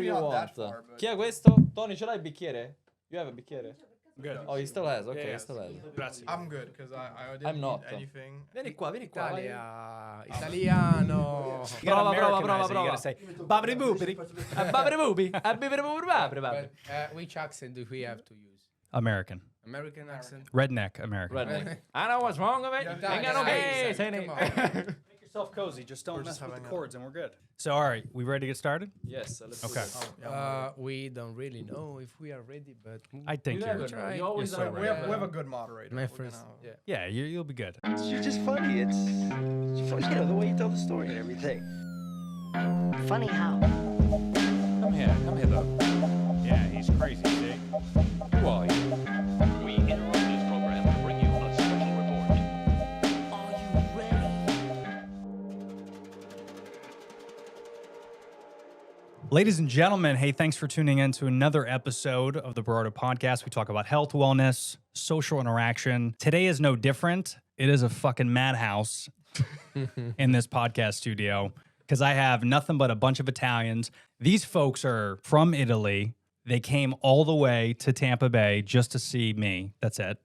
you not want. that far, but- Chi è questo? Tony, ce l'hai il bicchiere? You have a bicchiere? Good. Oh, he still has. Okay, Yeah, he still has. Grazie. I'm good because I didn't I'm not. eat anything. Vieni qua. Italiano. Prova. You gotta say, bobbity boopity. Which accent do we have to use? American. American accent? Redneck American. Redneck. I know what's wrong with it. Ain't got no case. Come on. Make yourself cozy. Just don't mess with the chords and we're good. So, all right, we ready to get started? Yes, let's Okay. do it. We don't really know if we are ready, but I think You you're never know. try. You always Yes, are sir. We right. have a good moderator. my We're first. gonna- Yeah. Yeah, you'll be good. It's just funny. It's the way you tell the story and everything. Funny how? Come here, though. Yeah, he's crazy, see? Who are you? We interrupt this program to bring you a special report. Are you ready? Ladies and gentlemen, hey, thanks for tuning in to another episode of the Barado Podcast. We talk about health, wellness, social interaction. Today is no different. It is a fucking madhouse in this podcast studio because I have nothing but a bunch of Italians. These folks are from Italy. They came all the way to Tampa Bay just to see me. That's it.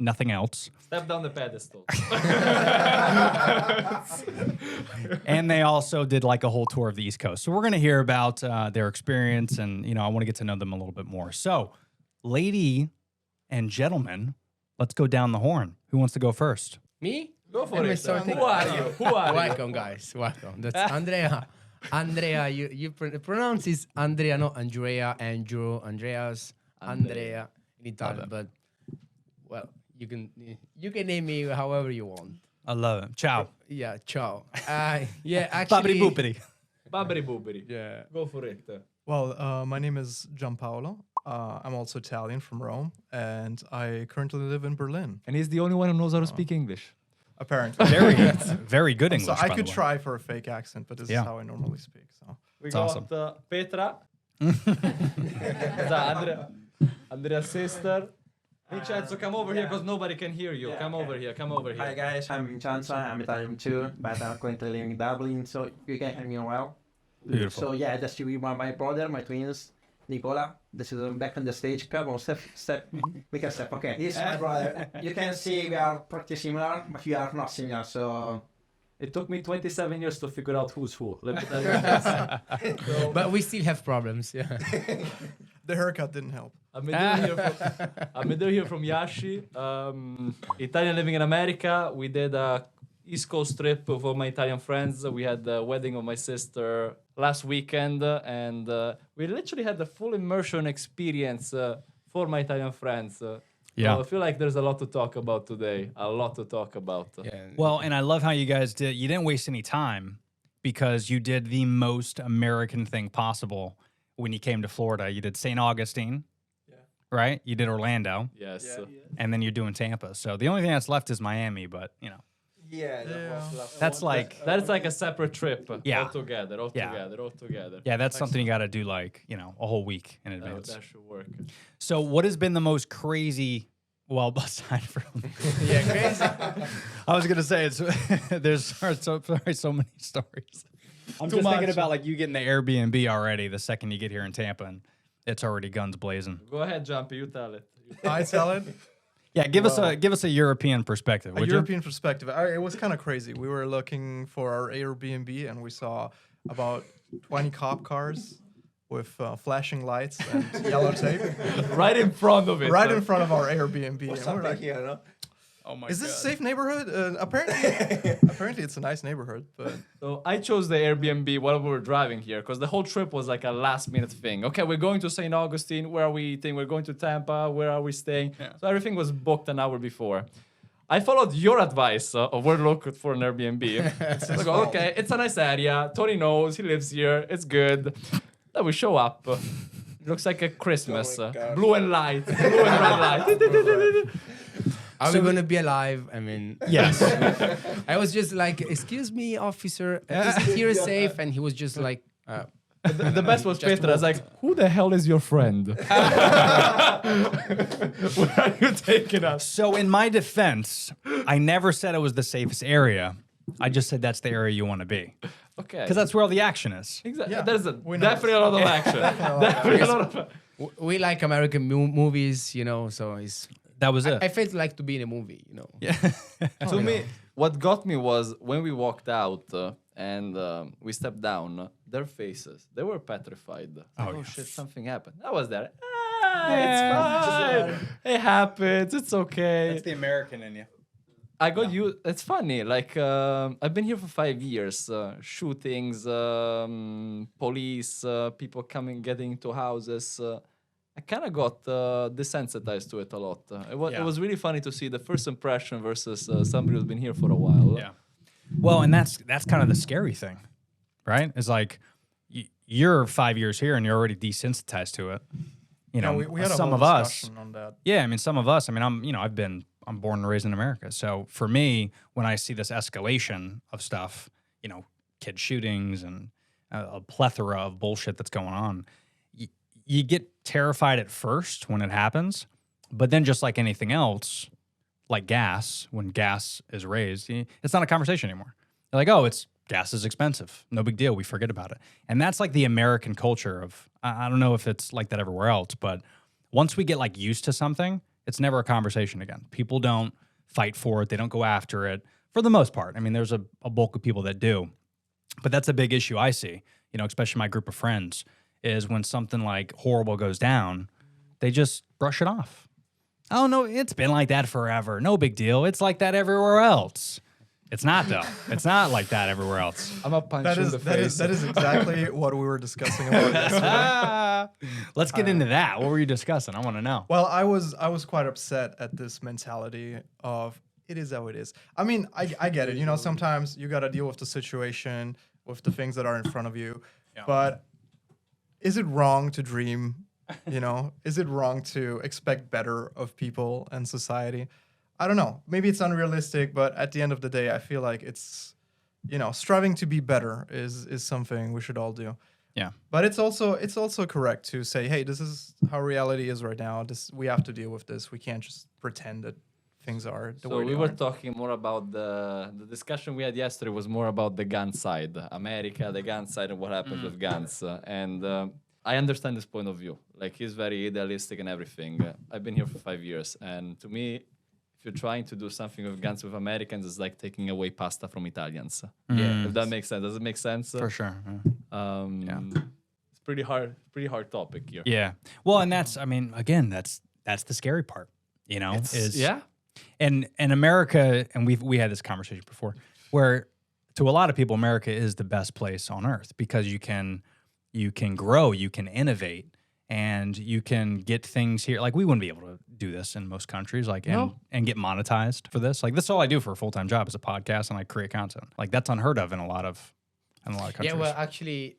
Nothing else. Step down the pedestal. And they also did like a whole tour of the East Coast. So we're going to hear about their experience and, I want to get to know them a little bit more. So, lady and gentlemen, let's go down the horn. Who wants to go first? Me? Go for Am I it. starting? Who are you? Who are you? Welcome, guys. Welcome. That's Andrea. Andrea, you pronounce it Andrea, not Andrea, Andrew, Andreas, Andrea in Italian, but well, you can name me however you want. I love it. Ciao. Yeah, ciao. Yeah, actually. Bobbity boopity. Babbity boobity. Yeah. Go for it. Well, my name is Gianpaolo. I'm also Italian from Rome, and I currently live in Berlin. And he's the only one who knows how to speak English. Apparently. Very good English. So I by the way. try for a fake accent, but this Yeah. is how I normally speak. So We It's got awesome. Petra. Andrea's sister. Vincenzo, come over here because nobody can hear you. Come over here. Hi guys, I'm Vincenzo. I'm Italian too, but I'm currently living in Dublin, so you can hear me well. Beautiful. So yeah, that's you my brother, my twins, Nicola. This is back on the stage. Come on, step. We can step. Okay, this is my brother. You can see we are pretty similar, but we are not similar. So It took me 27 years to figure out who's who. Let me tell you. But we still have problems. Yeah. the haircut didn't help. Amedeo here from Yashi. Italian living in America. We did a East Coast trip for my Italian friends. We had the wedding of my sister last weekend, and we literally had the full immersion experience for my Italian friends. Yeah. So I feel like there's a lot to talk about today. A lot to talk about. Yeah. Well, and I love how you guys you didn't waste any time because you did the most American thing possible when you came to Florida. You did St. Augustine, right? You did Orlando, Yes. and then you're doing Tampa. So the only thing that's left is Miami, but, that's like, That's like a separate trip. Yeah. All together. yeah, that's something you got to do like, a whole week in advance. That should work. So what has been the most crazy, well, aside from, Yeah, crazy. I was going to say, there's so many stories. I'm just thinking about like you getting the Airbnb already the second you get here in Tampa and it's already guns blazing. Go ahead, Jumpy. You tell it. I tell it. Yeah, give us a European perspective, A would you? European perspective. It was kind of crazy. We were looking for our Airbnb, and we saw about 20 cop cars with flashing lights and yellow tape Right in front of it. right in front of our Airbnb. And we're like, here, no? Oh my is this a safe neighborhood? Apparently it's a nice neighborhood, but So I chose the Airbnb while we were driving here because the whole trip was like a last minute thing. Okay, we're going to St. Augustine. Where are we eating? We're going to Tampa. Where are we staying? Yeah. So everything was booked an hour before. I followed your advice of where to look for an Airbnb. So I go, okay, it's a nice area. Tony knows. He lives here. It's good. Then we show up. It looks like a Christmas. Blue and light. Blue and red light. Are we going to be alive? I mean, Yes. I was just like, excuse me, officer, is it here safe? And he was just like, The best was Petra. I was like, who the hell is your friend? Where are you taking us? So in my defense, I never said it was the safest area. I just said that's the area you want to be. Okay. Because that's where all the action is. exactly. Yeah, There's we know. definitely a lot of action. Definitely a lot of. We like American movies, you know, so it's. That was it. I felt like to be in a movie, you know. yeah. To me, what got me was when we walked out and we stepped down, their faces, they were petrified. Oh, yeah. shit, something happened. I was there. It's fine. It happens. It's okay. the American in you. I got you. It's funny. Like I've been here for 5 years. Shootings, police, people getting into houses. I kind of got desensitized to it a lot. It was really funny to see the first impression versus somebody who's been here for a while. Yeah. Well, and that's kind of the scary thing, right? It's like you're 5 years here and you're already desensitized to it. You know, we had a some whole of us. discussion on that. Yeah, I mean, some of us. I mean, I'm born and raised in America, so for me, when I see this escalation of stuff, you know, kid shootings and a plethora of bullshit that's going on, you get terrified at first when it happens, but then just like anything else, like gas, when gas is raised, it's not a conversation anymore. You're like, oh, gas is expensive. No big deal. We forget about it. And that's like the American culture of, I don't know if it's like that everywhere else, but once we get like used to something, it's never a conversation again. People don't fight for it. They don't go after it for the most part. I mean, there's a bulk of people that do, but that's a big issue I see, you know, especially my group of friends, is when something like horrible goes down, they just brush it off. Oh, no, it's been like that forever. No big deal. It's like that everywhere else. It's not, though. It's not like that everywhere else. I'm a punch in the face. That is exactly what we were discussing about yesterday. Let's get into that. What were you discussing? I want to know. Well, I was quite upset at this mentality of it is how it is. I mean, I get it. You know, sometimes you got to deal with the situation, with the things that are in front of you. Yeah. But is it wrong to dream? You know, is it wrong to expect better of people and society? I don't know. Maybe it's unrealistic, but at the end of the day, I feel like it's, you know, striving to be better is something we should all do. Yeah. But it's also correct to say, hey, this is how reality is right now. We have to deal with this. We can't just pretend that things are the way So they we were are. talking more about the discussion we had yesterday was more about the gun side, America, the gun side, and what happens with guns. I understand this point of view. Like he's very idealistic and everything. I've been here for 5 years, and to me, if you're trying to do something with guns with Americans, it's like taking away pasta from Italians. Yeah. If that makes sense. Does it make sense? For sure. It's pretty hard topic here. Yeah. Well, and that's, I mean, again, that's the scary part, you know, and America, and we had this conversation before, where to a lot of people, America is the best place on earth because you can grow, you can innovate, and you can get things here. Like we wouldn't be able to do this in most countries, like and get monetized for this. Like this is all I do for a full-time job is a podcast, and I create content. Like that's unheard of in a lot of countries. Yeah, well, actually,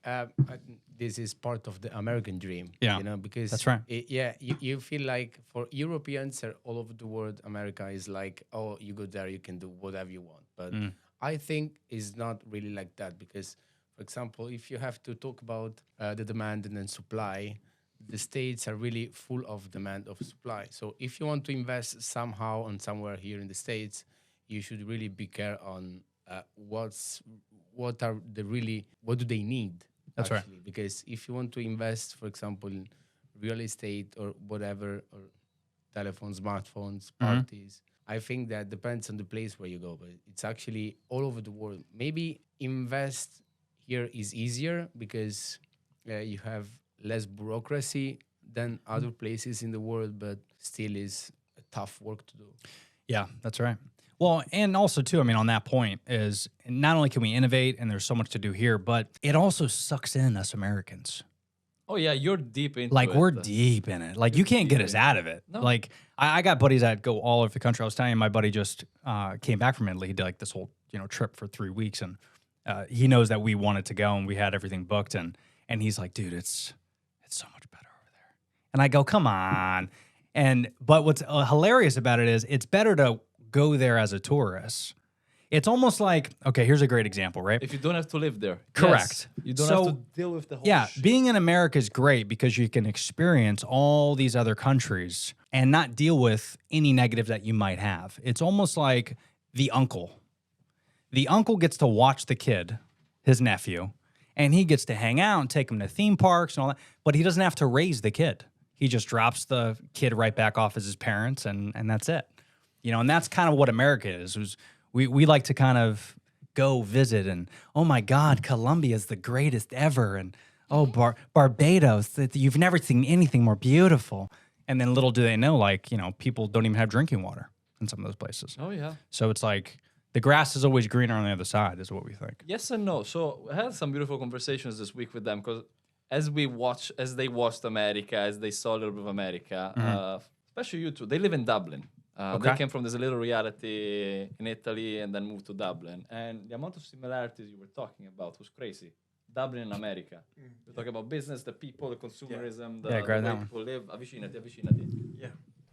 this is part of the American dream. Yeah, you know, because that's right. You feel like for Europeans all over the world, America is like, oh, you go there, you can do whatever you want. But I think it's not really like that because, for example, if you have to talk about the demand and then supply, the States are really full of demand of supply. So if you want to invest somehow and somewhere here in the States, you should really be careful on what do they need. That's actually. Right. Because if you want to invest, for example, in real estate or whatever, or telephones, smartphones, parties, I think that depends on the place where you go. But it's actually all over the world. Maybe invest here is easier because you have less bureaucracy than other places in the world, but still is a tough work to do. Yeah, that's right. Well, and also too, I mean, on that point is not only can we innovate and there's so much to do here, but it also sucks in us Americans. Oh yeah, you're deep into like it. We're deep in it. Like you can't get us out of it. No. Like I got buddies that go all over the country. I was telling you, my buddy just came back from Italy. He did like this whole trip for 3 weeks, and he knows that we wanted to go and we had everything booked, and he's like, dude, it's so much better over there. And I go, come on. But what's hilarious about it is it's better to go there as a tourist. It's almost like, okay, here's a great example, right? If you don't have to live there. Correct. Yes, you don't have to deal with the whole shit. Being in America is great because you can experience all these other countries and not deal with any negative that you might have. It's almost like the uncle. The uncle gets to watch the kid his nephew, and he gets to hang out and take him to theme parks and all that, but he doesn't have to raise the kid. He just drops the kid right back off as his parents, and that's it. You know, and that's kind of what America is. We like to kind of go visit and, oh my God, Colombia is the greatest ever, and oh, Barbados, you've never seen anything more beautiful. And then little do they know, like, you know, people don't even have drinking water in some of those places. Oh yeah. So it's like the grass is always greener on the other side, is what we think. Yes and no. So I had some beautiful conversations this week with them because as they watched America, as they saw a little bit of America, especially you two, they live in Dublin. They came from this little reality in Italy and then moved to Dublin. And the amount of similarities you were talking about was crazy. Dublin in America. We're talking about business, the people, the consumerism, the grab way that one. people live. Avvicinati. Yeah.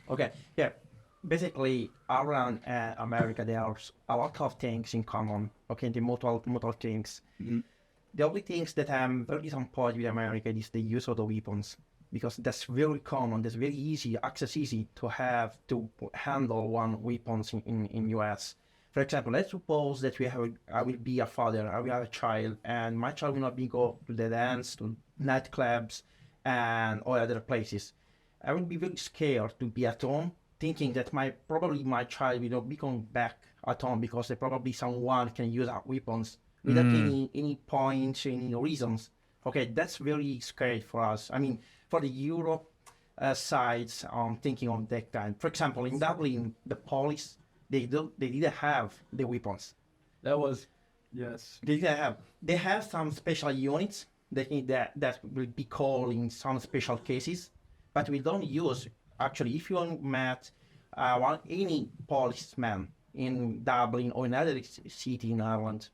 Okay. Yeah. Basically, around America, there are a lot of things in common. Okay, the mutual things. The only things that I'm very disappointed with America is the use of the weapons, because that's very common. That's very easy to have to handle one weapons in US. For example, let's suppose that I will be a father, I will have a child, and my child will not be go to the dance, to nightclubs, and all other places. I will be very scared to be at home, thinking that probably my child will not be coming back at home because probably someone can use our weapons without any points, any reasons. Okay, that's very scary for us. I mean, for the Europe sides, thinking of that kind. For example, in Dublin, the police, they didn't have the weapons. That was, yes. They didn't have. They have some special units that will be called in some special cases, but we don't use. Actually, if you met any policeman in Dublin or in another city in Ireland,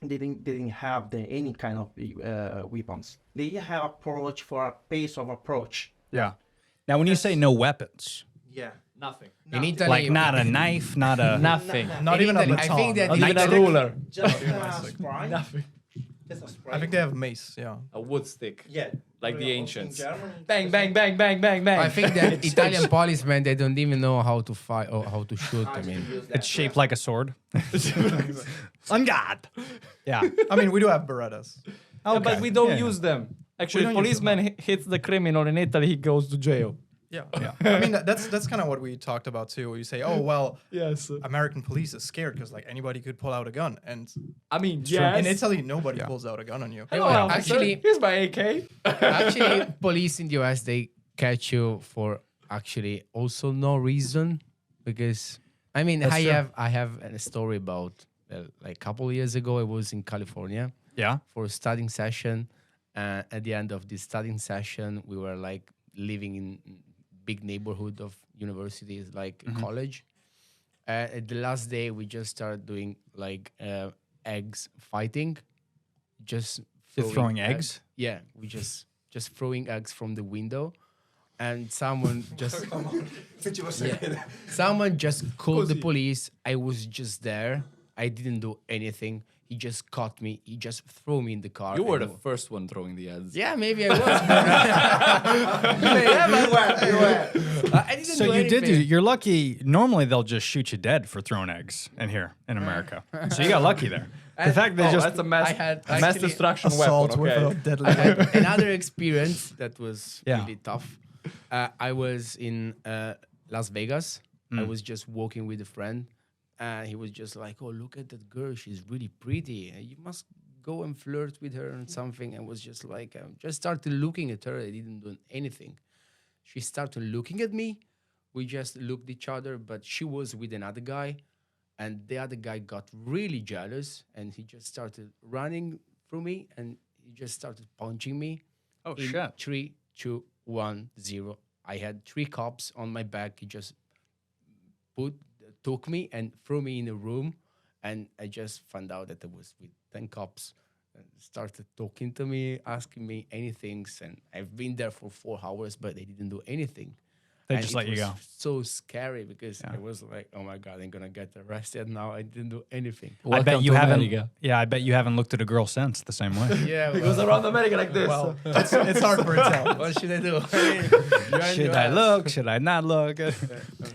they didn't have any kind of weapons. They didn't have approach for a pace of approach. Yeah. Now, when you say no weapons, Yeah. Nothing. In Italy, like not a knife, not a... Nothing. Not even a Italy, baton. I think that Not in even a Italy- ruler. Just a spray. Nothing. Just a spray. I think they have mace, yeah. A wood stick. Yeah. Like the In ancients. Germany, Bang, bang, bang, bang, bang, bang. I think that Italian policemen, they don't even know how to fight or how to shoot. I mean, It's shaped like a sword. On God. Yeah. I mean, we do have Berettas. Yeah, but we don't use them. Actually, don't use them, policeman hits the criminal in Italy, he goes to jail. Yeah. I mean, that's kind of what we talked about too. Where you say, oh well, Yes. American police is scared because like anybody could pull out a gun, and I mean, yes. in Italy nobody pulls out a gun on you. Hello, Yeah. officer. Actually- here's my AK. actually, police in the US, they catch you for actually also no reason, because I mean, That's true. I have a story about like a couple of years ago. I was in California Yeah. for a studying session. At the end of this studying session, we were like living in big neighborhood of universities, like college. At the last day, we just started doing like eggs fighting, just Throwing eggs? Yeah, we just throwing eggs from the window, and someone just someone just called the police. I was just there. I didn't do anything. He just caught me. He just threw me in the car. You were the and- first one throwing the ads. Yeah, maybe I was. I didn't So do you did. anything. You're lucky. Normally they'll just shoot you dead for throwing eggs in here in America. So you got lucky there. The fact they just That's a mass, I had mass actually destruction Assault weapon. with Okay. a deadly I had another experience that was Yeah. really tough. I was in Las Vegas. I was just walking with a friend, and he was just like, "Oh, look at that girl. She's really pretty. You must go and flirt with her and something." I was just like, just started looking at her. I didn't do anything. She started looking at me. We just looked at each other, but she was with another guy, and the other guy got really jealous, and he just started running through me, and he just started punching me. Oh in shit. 3, 2, 1, 0. I had 3 cops on my back. He just took me and threw me in a room, and I just found out that I was with 10 cops and started talking to me, asking me anything, and I've been there for 4 hours, but they didn't do anything. They And just it let you was go. So scary because I was like, "Oh my God, I'm gonna get arrested now." I didn't do anything. I bet you haven't. Yeah, I bet you haven't looked at a girl since the same way. Yeah, It goes around America like this. Well, it's hard for it to tell. what should I do? Should I look? Should I not look?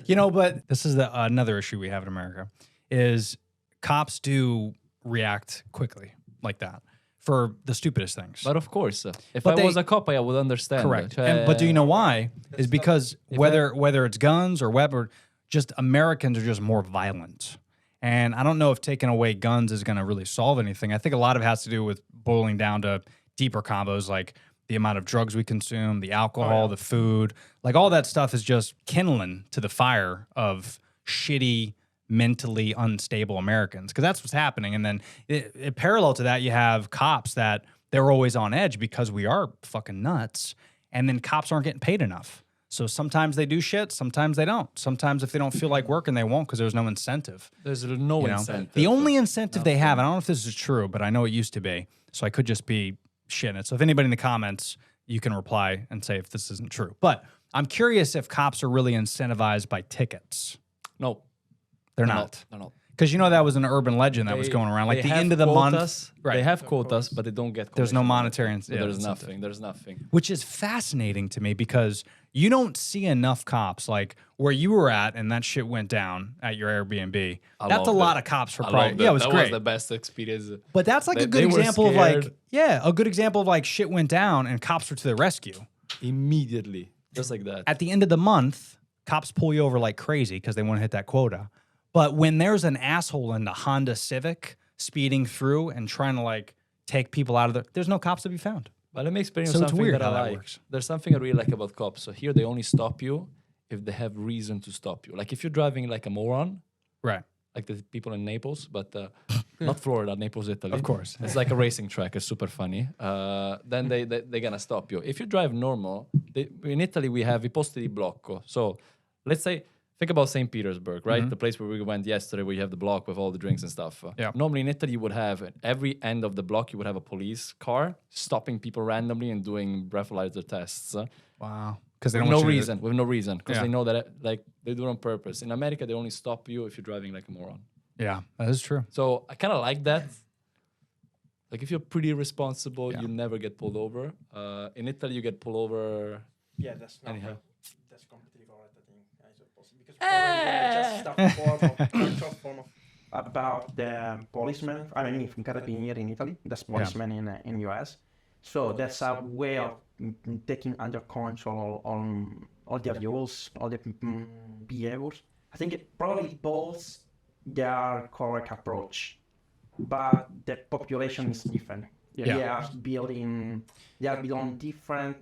You know, but this is another issue we have in America is cops do react quickly like that. for the stupidest things. But of course, if But I was a cop, I would understand. Correct. Cioè, But do you know why? Is because whether it's guns or whatever, just Americans are just more violent. And I don't know if taking away guns is going to really solve anything. I think a lot of it has to do with boiling down to deeper combos, like the amount of drugs we consume, the alcohol, the food, like all that stuff is just kindling to the fire of shitty, mentally unstable Americans, because that's what's happening. And then parallel to that, you have cops that they're always on edge because we are fucking nuts. And then cops aren't getting paid enough. So sometimes they do shit, sometimes they don't. Sometimes if they don't feel like working, they won't because there's no incentive. there's no You know? incentive. The only incentive they have, and I don't know if this is true, but I know it used to be, so I could just be shitting it. So if anybody in the comments, you can reply and say if this isn't true. But I'm curious if cops are really incentivized by tickets. No, They're not. They're not. Because you know that was an urban legend that was going around. Like They the have end of the month. quotas, They have quotas, but they don't get. There's no commission. monetary So yeah, there's incentive. nothing. There's nothing. Which is fascinating to me because you don't see enough cops like where you were at and that shit went down at your Airbnb. That's a loved lot it. of cops for I private. loved Yeah, it was that great. was the best experience. But that's like a good They were example of like, scared. a good example of like shit went down and cops were to the rescue. Immediately, just like that. At the end of the month, cops pull you over like crazy because they want to hit that quota. But when there's an asshole in the Honda Civic speeding through and trying to like take people out of there's no cops to be found. But let me explain you So it's something weird that how I that like. works. There's something I really like about cops. So here they only stop you if they have reason to stop you. Like if you're driving like a moron, Right. like the people in Naples, but not Florida, Naples, Italy. Of course. It's like a racing track. It's super funny. Then they're gonna stop you. If you drive normal, in Italy we have I posti di blocco. So let's say, think about St. Petersburg, right? The place where we went yesterday, where you have the block with all the drinks and stuff. Yeah. Normally in Italy, you would have at every end of the block, you would have a police car stopping people randomly and doing breathalyzer tests. Wow. Because they With don't no want you to- reason, with no reason, because Yeah. they know that like they do it on purpose. In America, they only stop you if you're driving like a moron. Yeah, that is true. So I kind of like that. Like if you're pretty responsible, Yeah. you never get pulled over. In Italy, you get pulled over. Yeah, that's not Anyhow. that's completely correct. I think I suppose because probably just a form of about the policeman. I mean, from carabinieri in Italy, that's policeman in US. So that's a way of taking under control on all the rules, all the behaviors. I think it probably both their correct approach, but the population is different. Yeah. They are building different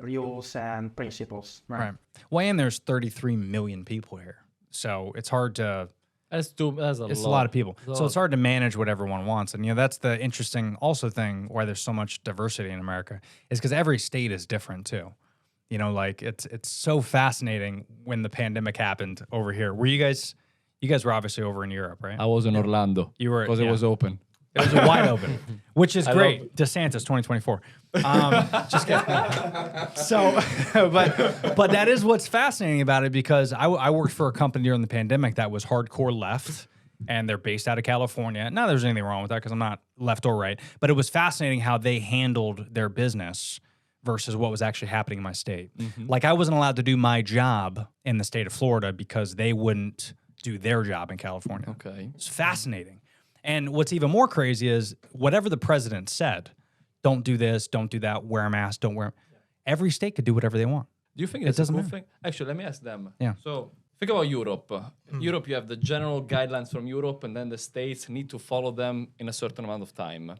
rules and principles. Right. Well, and there's 33 million people here. So it's hard to That's it's a lot of people. So it's hard to manage what everyone wants. And, you know, that's the interesting also thing why there's so much diversity in America is because every state is different too. You know, like it's so fascinating when the pandemic happened over here. Were you guys were obviously over in Europe, right? I was in Orlando. You were- because yeah. it was open. It was wide open, which is I great. love DeSantis 2024. Just kidding. So, but that is what's fascinating about it because I worked for a company during the pandemic that was hardcore left, and they're based out of California. Not that there's anything wrong with that because I'm not left or right, but it was fascinating how they handled their business versus what was actually happening in my state. Like I wasn't allowed to do my job in the state of Florida because they wouldn't do their job in California. Okay. It's fascinating. And what's even more crazy is whatever the president said, don't do this, don't do that, wear a mask, don't wear. Every state could do whatever they want. Do you think it's a doesn't cool matter. thing? Actually, let me ask them. Yeah. So think about Europe. Europe, you have the general guidelines from Europe, and then the states need to follow them in a certain amount of time.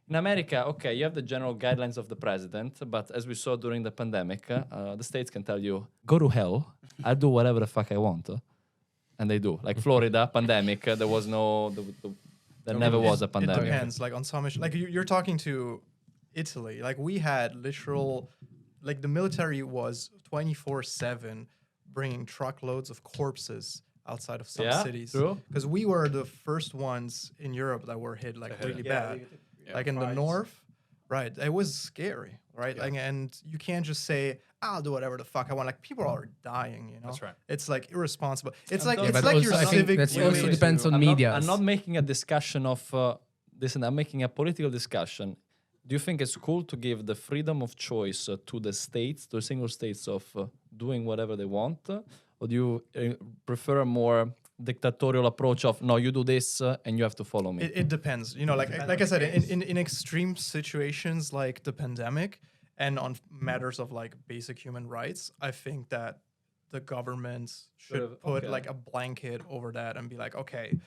In America, okay, you have the general guidelines of the president, but as we saw during the pandemic, the states can tell you, go to hell, I'll do whatever the fuck I want. And they do. Like Florida, pandemic, there was no... There never was a It pandemic. depends. Like on some like you're talking to Italy. Like we had literal, like the military was 24/7 bringing truckloads of corpses outside of some Yeah, cities. true. Because we were the first ones in Europe that were hit like really bad. Like in the north, right? It was scary, right? Like, and you can't just say, "I'll do whatever the fuck I want." Like people are dying, you know. That's right. It's like irresponsible. It's like Yeah, it's but like also your I think civic. that's duty also depends on to- media. I'm not making a discussion of this, and I'm making a political discussion. Do you think it's cool to give the freedom of choice to the states, to single states, of doing whatever they want, or do you prefer a more dictatorial approach of no, you do this and you have to follow me. It depends. You know, like I said, in extreme situations like the pandemic and on matters of like basic human rights, I think that the government should put like a blanket over that and be like, okay,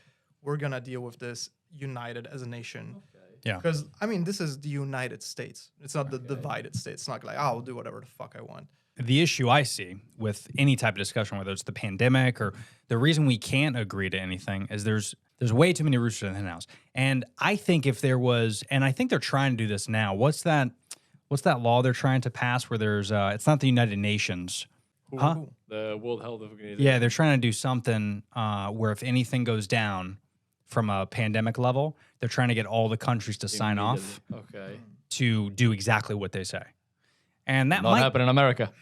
we're gonna deal with this united as a nation. Yeah. Because I mean, this is the United States. It's not the divided states. It's not like, I'll do whatever the fuck I want. The issue I see with any type of discussion, whether it's the pandemic or the reason we can't agree to anything, is there's way too many roosters in the hen house. And I think if there was, and I think they're trying to do this now. What's that law they're trying to pass where there's it's not the United Nations. Huh? The World Health Organization. Yeah, they're trying to do something where if anything goes down from a pandemic level, they're trying to get all the countries to sign off Okay. to do exactly what they say. And that Not might happen in America.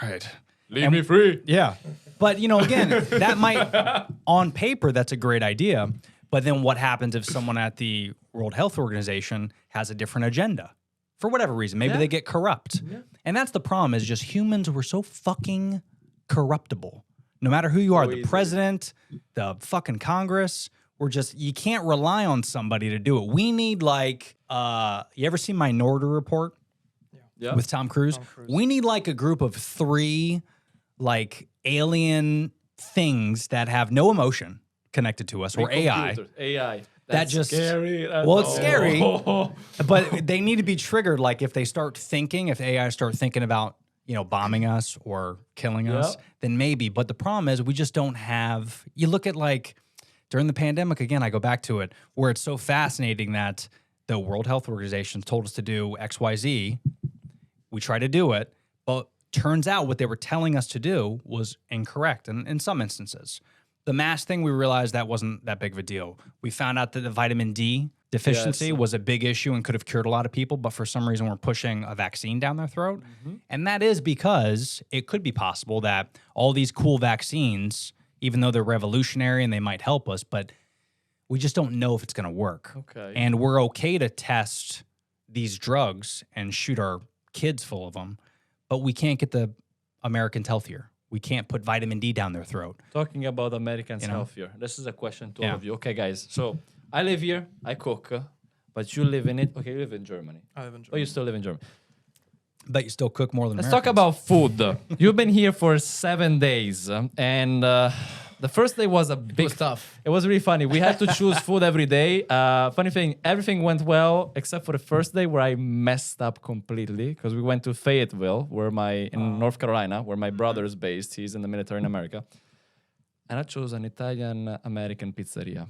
right. Leave me free. Yeah. But, you know, again, that might, on paper, that's a great idea. But then what happens if someone at the World Health Organization has a different agenda? For whatever reason. Maybe they get corrupt. Yeah. And that's the problem, is just humans were so fucking corruptible. No matter who you are, the president, the fucking Congress, we're just, you can't rely on somebody to do it. We need like, you ever seen Minority Report? Yeah. With Tom Cruise? We need like a group of 3 like alien things that have no emotion connected to us, or AI. AI. That just scary. Well, it's scary, but they need to be triggered. Like if they start thinking, if AI start thinking about, you know, bombing us or killing us, then maybe. But the problem is we just don't have. You look at like during the pandemic again. I go back to it where it's so fascinating that the World Health Organization told us to do X, Y, Z. We try to do it, but turns out what they were telling us to do was incorrect in some instances. The mask thing, we realized that wasn't that big of a deal. We found out that the vitamin D deficiency was a big issue and could have cured a lot of people, but for some reason we're pushing a vaccine down their throat. And that is because it could be possible that all these cool vaccines, even though they're revolutionary and they might help us, but we just don't know if it's going to work. Okay. And we're okay to test these drugs and shoot our kids full of them, but we can't get the Americans healthier. We can't put vitamin D down their throat. Talking about Americans healthier, this is a question to all of you. Okay, guys. So I live here, I cook, but you live in it. Okay, you live in Germany. I live in Germany. Oh, you still live in Germany. But you still cook more than Let's Americans. talk about food. You've been here for 7 days, and the first day was a big. It was tough. It was really funny. We had to choose food every day. Funny thing, everything went well except for the first day where I messed up completely because we went to Fayetteville, in North Carolina, where my brother is based. He's in the military in America, and I chose an Italian-American pizzeria.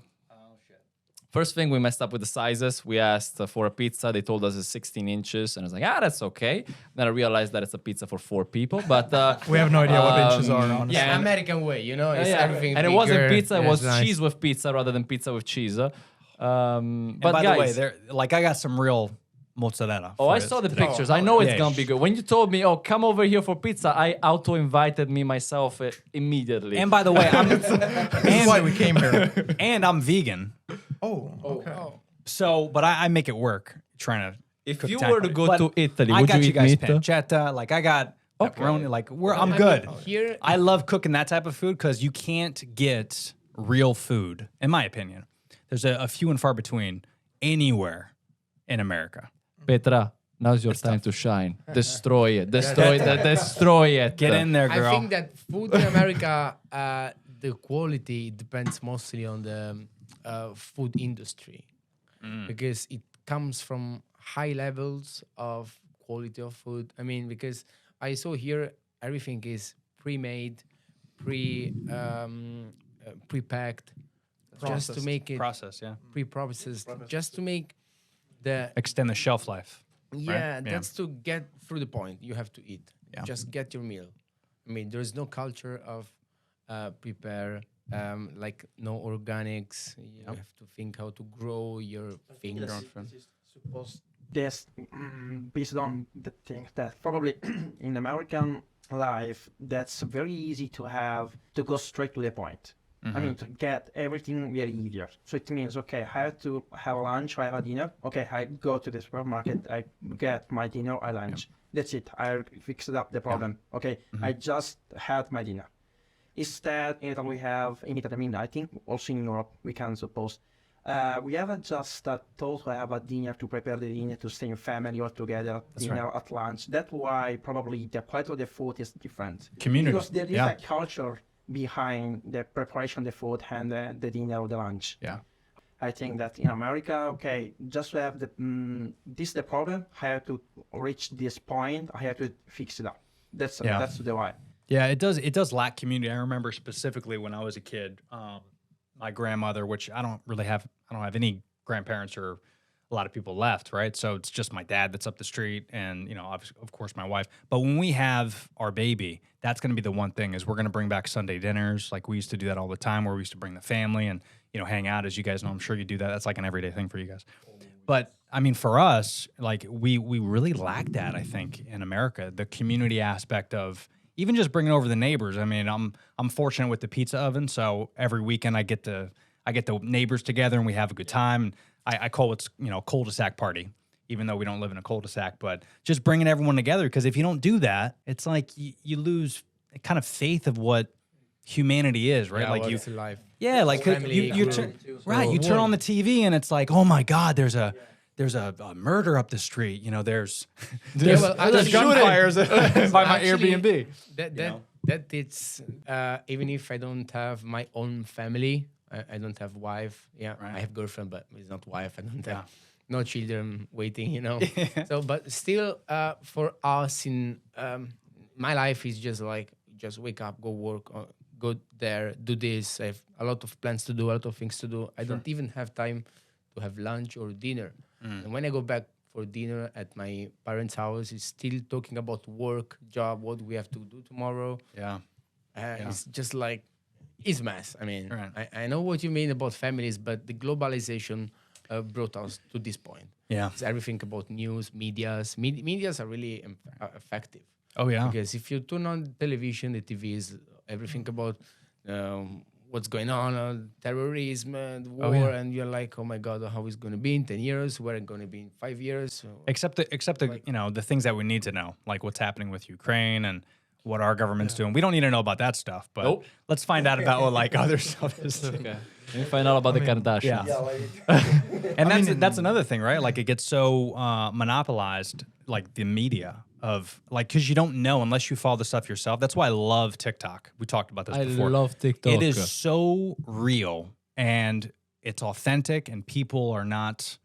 First thing, we messed up with the sizes. We asked for a pizza. They told us it's 16 inches. And I was like, that's okay. Then I realized that it's a pizza for 4 people. But We have no idea what inches are, honestly. Yeah, And- American way, you know, it's yeah, everything and it wasn't bigger, pizza. It was nice. cheese with pizza rather than pizza with cheese. But And by the way, guys, there, like I got some real mozzarella. oh, for I this. saw the pictures. I know it's Yeah. gonna be good. When you told me, "Oh, come over here for pizza," I auto-invited me myself immediately. And by the way, This is why we came here. and I'm vegan. Oh, okay. So, but I make it work. Trying to. if cook you taco. were to go But to Italy, I would got you you eat guys meat? pancetta. Like I got pepperoni. Like I'm good. Here, I love cooking that type of food because you can't get real food, in my opinion. There's a few and far between anywhere in America. Petra, now's your time to shine. Destroy it. Destroy it. Get in there, girl. I think that food in America, the quality depends mostly on the food industry because it comes from high levels of quality of food. I mean, because I saw here everything is pre-made, pre-packed, just to make it Process, yeah. pre-processed, just to make the Extend the shelf life. yeah, Yeah. that's to get through the point. You have to eat. Yeah. Just get your meal. I mean, there's no culture of prepare, like no organics. You have to think how to grow your thing. Suppose this based on the things that probably in American life that's very easy to have to go straight to the point. I mean, to get everything very easier. So it means, okay, I have to have a lunch, I have a dinner. Okay, I go to the supermarket, I get my dinner, I lunch. That's it. I fixed up the problem. Okay, I just had my dinner. Instead, in Italy we have, in Italy, I mean, I think also in Europe, we can suppose, we haven't just thought to have a dinner to prepare the dinner to stay in family or together, dinner at lunch. That's why probably the quality of the food is different. Community, Because there is yeah. a culture behind the preparation of the food and the dinner or the lunch. Yeah. I think that in America, okay, just to have the, this is the problem, I have to reach this point, I have to fix it up. That's the why. Yeah, it does lack community. I remember specifically when I was a kid, my grandmother, which I don't have any grandparents or a lot of people left, right? So it's just my dad that's up the street and, of course my wife. But when we have our baby, that's going to be the one thing is we're going to bring back Sunday dinners. Like we used to do that all the time where we used to bring the family and, hang out. As you guys know, I'm sure you do that. That's like an everyday thing for you guys. But I mean, for us, like we really lack that, I think, in America, the community aspect of even just bringing over the neighbors. I mean, I'm fortunate with the pizza oven, so every weekend I get the neighbors together and we have a good time. I call it cul-de-sac party, even though we don't live in a cul-de-sac. But just bringing everyone together, because if you don't do that, it's like you lose kind of faith of what humanity is, right? Yeah, like what's life. yeah, like Family, you group. turn right, you turn on the TV and it's like, oh my God, there's a murder up the street. There's Well, actually- gunfires by my Actually, Airbnb. That it's even if I don't have my own family, I don't have wife. Yeah, Right. I have girlfriend, but it's not wife. I don't Yeah. have no children waiting. So, but still, for us in my life is just like just wake up, go work, go there, do this. I have a lot of plans to do, a lot of things to do. I don't even have time to have lunch or dinner. And when I go back for dinner at my parents' house, it's still talking about work, job, what we have to do tomorrow. Yeah. It's just like, it's mess. I mean, Right. I know what you mean about families, but the globalization brought us to this point. Yeah. It's everything about news, medias. Medias are really effective. Oh yeah. Because if you turn on television, the TV is everything about what's going on, terrorism and war, and you're like, oh my God, how is it going to be in 10 years? Where it's going to be in 5 years? Except the the things that we need to know, like what's happening with Ukraine and what our government's doing. We don't need to know about that stuff, but Nope. let's find out about what like other stuff is. Okay. Let me find out about the Kardashians. Yeah. And that's another thing, right? Like it gets so monopolized, like the media of like, because you don't know unless you follow the stuff yourself. That's why I love TikTok. We talked about this before. I love TikTok. It is so real and it's authentic, and people are not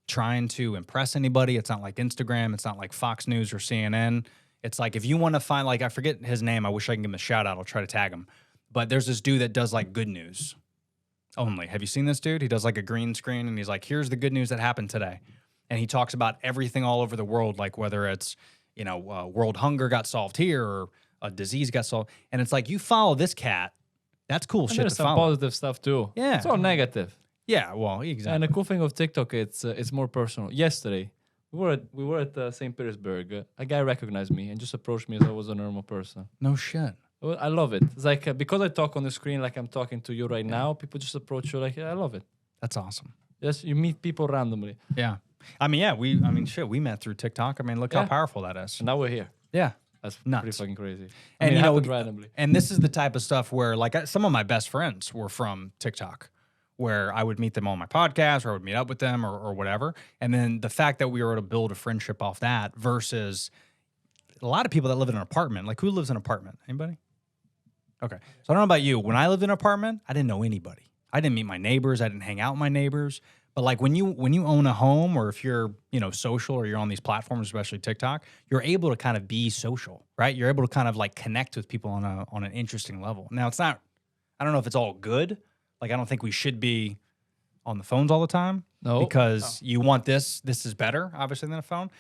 trying to impress anybody. It's not like Instagram. It's not like Fox News or CNN. It's like if you want to find, like, I forget his name. I wish I can give him a shout out. I'll try to tag him. But there's this dude that does like good news only. Have you seen this dude? He does like a green screen and he's like, here's the good news that happened today. And he talks about everything all over the world, like whether it's, world hunger got solved here or a disease got solved. And it's like, you follow this cat. That's cool And shit there's to some follow. positive stuff too. Yeah. It's all negative. Yeah, well, exactly. And the cool thing of TikTok, it's more personal. Yesterday, we were at St. Petersburg. A guy recognized me and just approached me as I was a normal person. No shit. Well, I love it. It's like because I talk on the screen like I'm talking to you right now, people just approach you like, I love it. That's awesome. Yes, you meet people randomly. Yeah. I mean, shit, we met through TikTok. I mean, look how Yeah. powerful that is. And now we're here. Yeah. That's Nuts. pretty fucking crazy. And it you know, happened randomly. and this is the type of stuff where, like, some of my best friends were from TikTok, where I would meet them on my podcast or I would meet up with them or whatever. And then the fact that we were able to build a friendship off that versus a lot of people that live in an apartment. Like, who lives in an apartment? Anybody? Okay. So I don't know about you. When I lived in an apartment, I didn't know anybody. I didn't meet my neighbors. I didn't hang out with my neighbors. But like when you own a home, or if you're, social, or you're on these platforms, especially TikTok, you're able to kind of be social, right? You're able to kind of like connect with people on an interesting level. Now it's not, I don't know if it's all good. Like, I don't think we should be on the phones all the time. No. Because you want this is better, obviously, than a phone.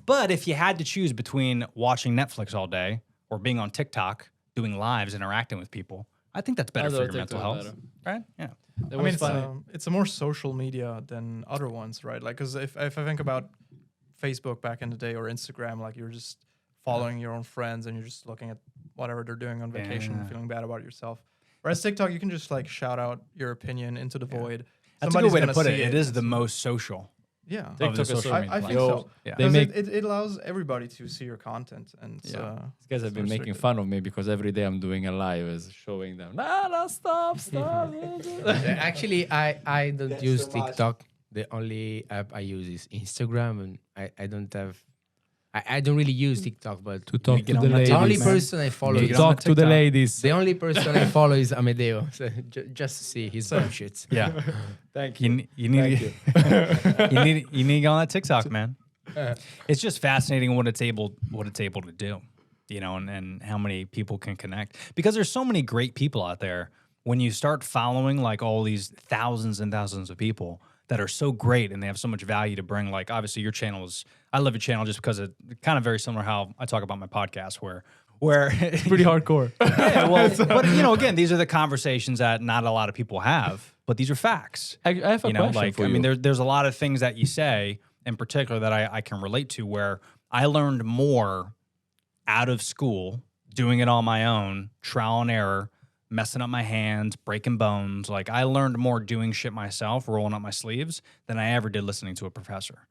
But if you had to choose between watching Netflix all day or being on TikTok, doing lives, interacting with people, I think that's better I for thought your mental TikTok health. better. Right? Yeah. It I was mean, funny. it's a more social media than other ones, right? Like, because if I think about Facebook back in the day or Instagram, like you're just following your own friends and you're just looking at whatever they're doing on vacation, Yeah. feeling bad about yourself. Whereas TikTok, you can just like shout out your opinion into the void. That's a good way to gonna put it. see It is the most social. Yeah. Of the TikTok is social so- media I think platforms. so. Yeah. They 'Cause make- it allows everybody to see your content, and Yeah. uh, These guys have been it's making restricted. fun of me because every day I'm doing a live is showing them. No, stop. Actually, I don't That's use so much. TikTok. The only app I use is Instagram, and I don't have. I don't really use TikTok, but To talk get to on the that ladies. the only man. person I follow You is get on Talk to the TikTok. ladies. the only person I follow is Amedeo. So just to see his bullshit. Yeah. Thank You, you need Thank you need to get on that TikTok, man. It's just fascinating what it's able to do, you know, and how many people can connect, because there's so many great people out there. When you start following like all these thousands and thousands of people that are so great and they have so much value to bring, like obviously your channel is, I love your channel just because it kind of very similar how I talk about my podcast where Pretty hardcore. yeah, well, but you know, again, these are the conversations that not a lot of people have, but these are facts. I have a You know, question like for I you. mean, there's a lot of things that you say in particular that I can relate to, where I learned more out of school, doing it on my own, trial and error, messing up my hands, breaking bones. Like I learned more doing shit myself, rolling up my sleeves, than I ever did listening to a professor.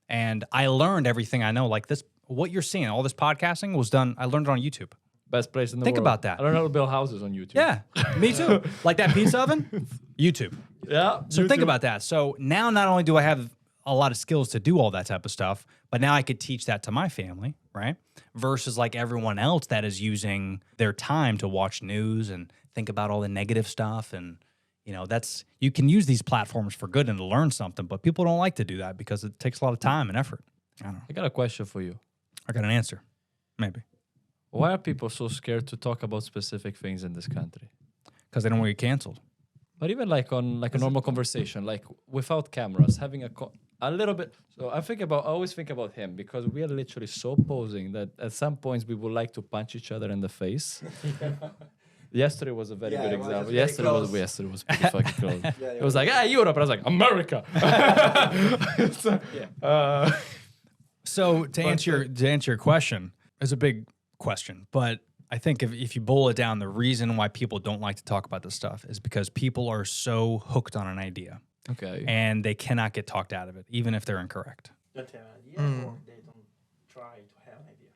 And I learned everything I know. Like this, what you're seeing, all this podcasting was done. I learned it on YouTube. Best place in the Think world. about that. I don't know how to build houses on YouTube. Yeah, me too. Like that pizza oven, YouTube. Yeah. So think about that. So now not only do I have a lot of skills to do all that type of stuff, but now I could teach that to my family, right? Versus like everyone else that is using their time to watch news and think about all the negative stuff. And, you know, you can use these platforms for good and to learn something, but people don't like to do that because it takes a lot of time and effort. I don't know. I got a question for you. I got an answer. Maybe. Why are people so scared to talk about specific things in this country? Because they don't want to get canceled. But even like on like a normal conversation, like without cameras, having a little bit. So I always think about him because we are literally so opposing that at some points we would like to punch each other in the face. Yesterday was a very Yeah, good it was example. very Yesterday close. was pretty fucking close. Yeah, It was like, Europe. And I was like, America. So to answer your question, it's a big question, but I think if you boil it down, the reason why people don't like to talk about this stuff is because people are so hooked on an idea Okay. and they cannot get talked out of it, even if they're incorrect. Don't have an idea, or they don't try to have an idea.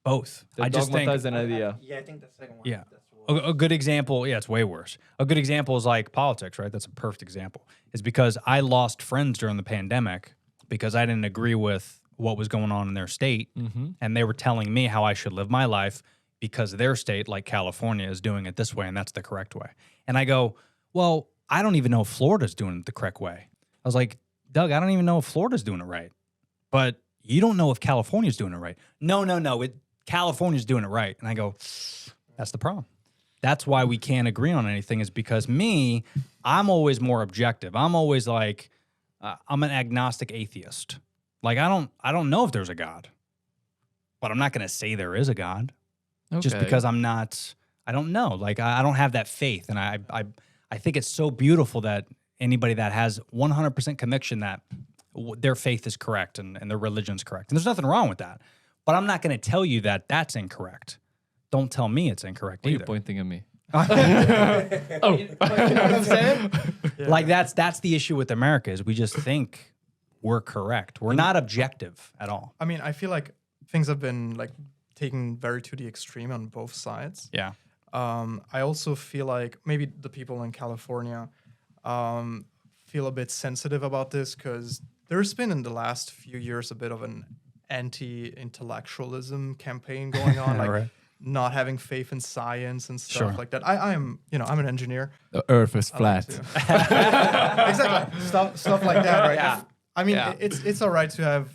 Both. They I just think dogmatize an idea. Yeah, I think the second one. Yeah. That's what a good example, yeah, it's way worse. A good example is like politics, right? That's a perfect example. Is because I lost friends during the pandemic because I didn't agree with what was going on in their state, and they were telling me how I should live my life because their state, like California, is doing it this way, and that's the correct way. And I go, well, I don't even know if Florida's doing it the correct way. I was like, Doug, I don't even know if Florida's doing it right. But you don't know if California's doing it right. No, California's doing it right. And I go, that's the problem. That's why we can't agree on anything, is because I'm always more objective. I'm always like, I'm an agnostic atheist. Like, I don't know if there's a God, but I'm not going to say there is a God. Just because I don't know. Like, I don't have that faith. And I think it's so beautiful that anybody that has 100% conviction that their faith is correct and their religion's correct. And there's nothing wrong with that. But I'm not going to tell you that that's incorrect. Don't tell me it's incorrect Why are you either. pointing at me? You know what I'm saying? Like, that's the issue with America, is we just think we're correct. We're not objective at all. I mean, I feel like things have been like taken very to the extreme on both sides. Yeah. I also feel like maybe the people in California feel a bit sensitive about this because there's been in the last few years a bit of an anti-intellectualism campaign going on, like Right. not having faith in science and stuff Sure. like that. I'm an engineer. The earth is I like flat. to- exactly, stuff like that, right? Yeah. I mean, Yeah. it's all right to have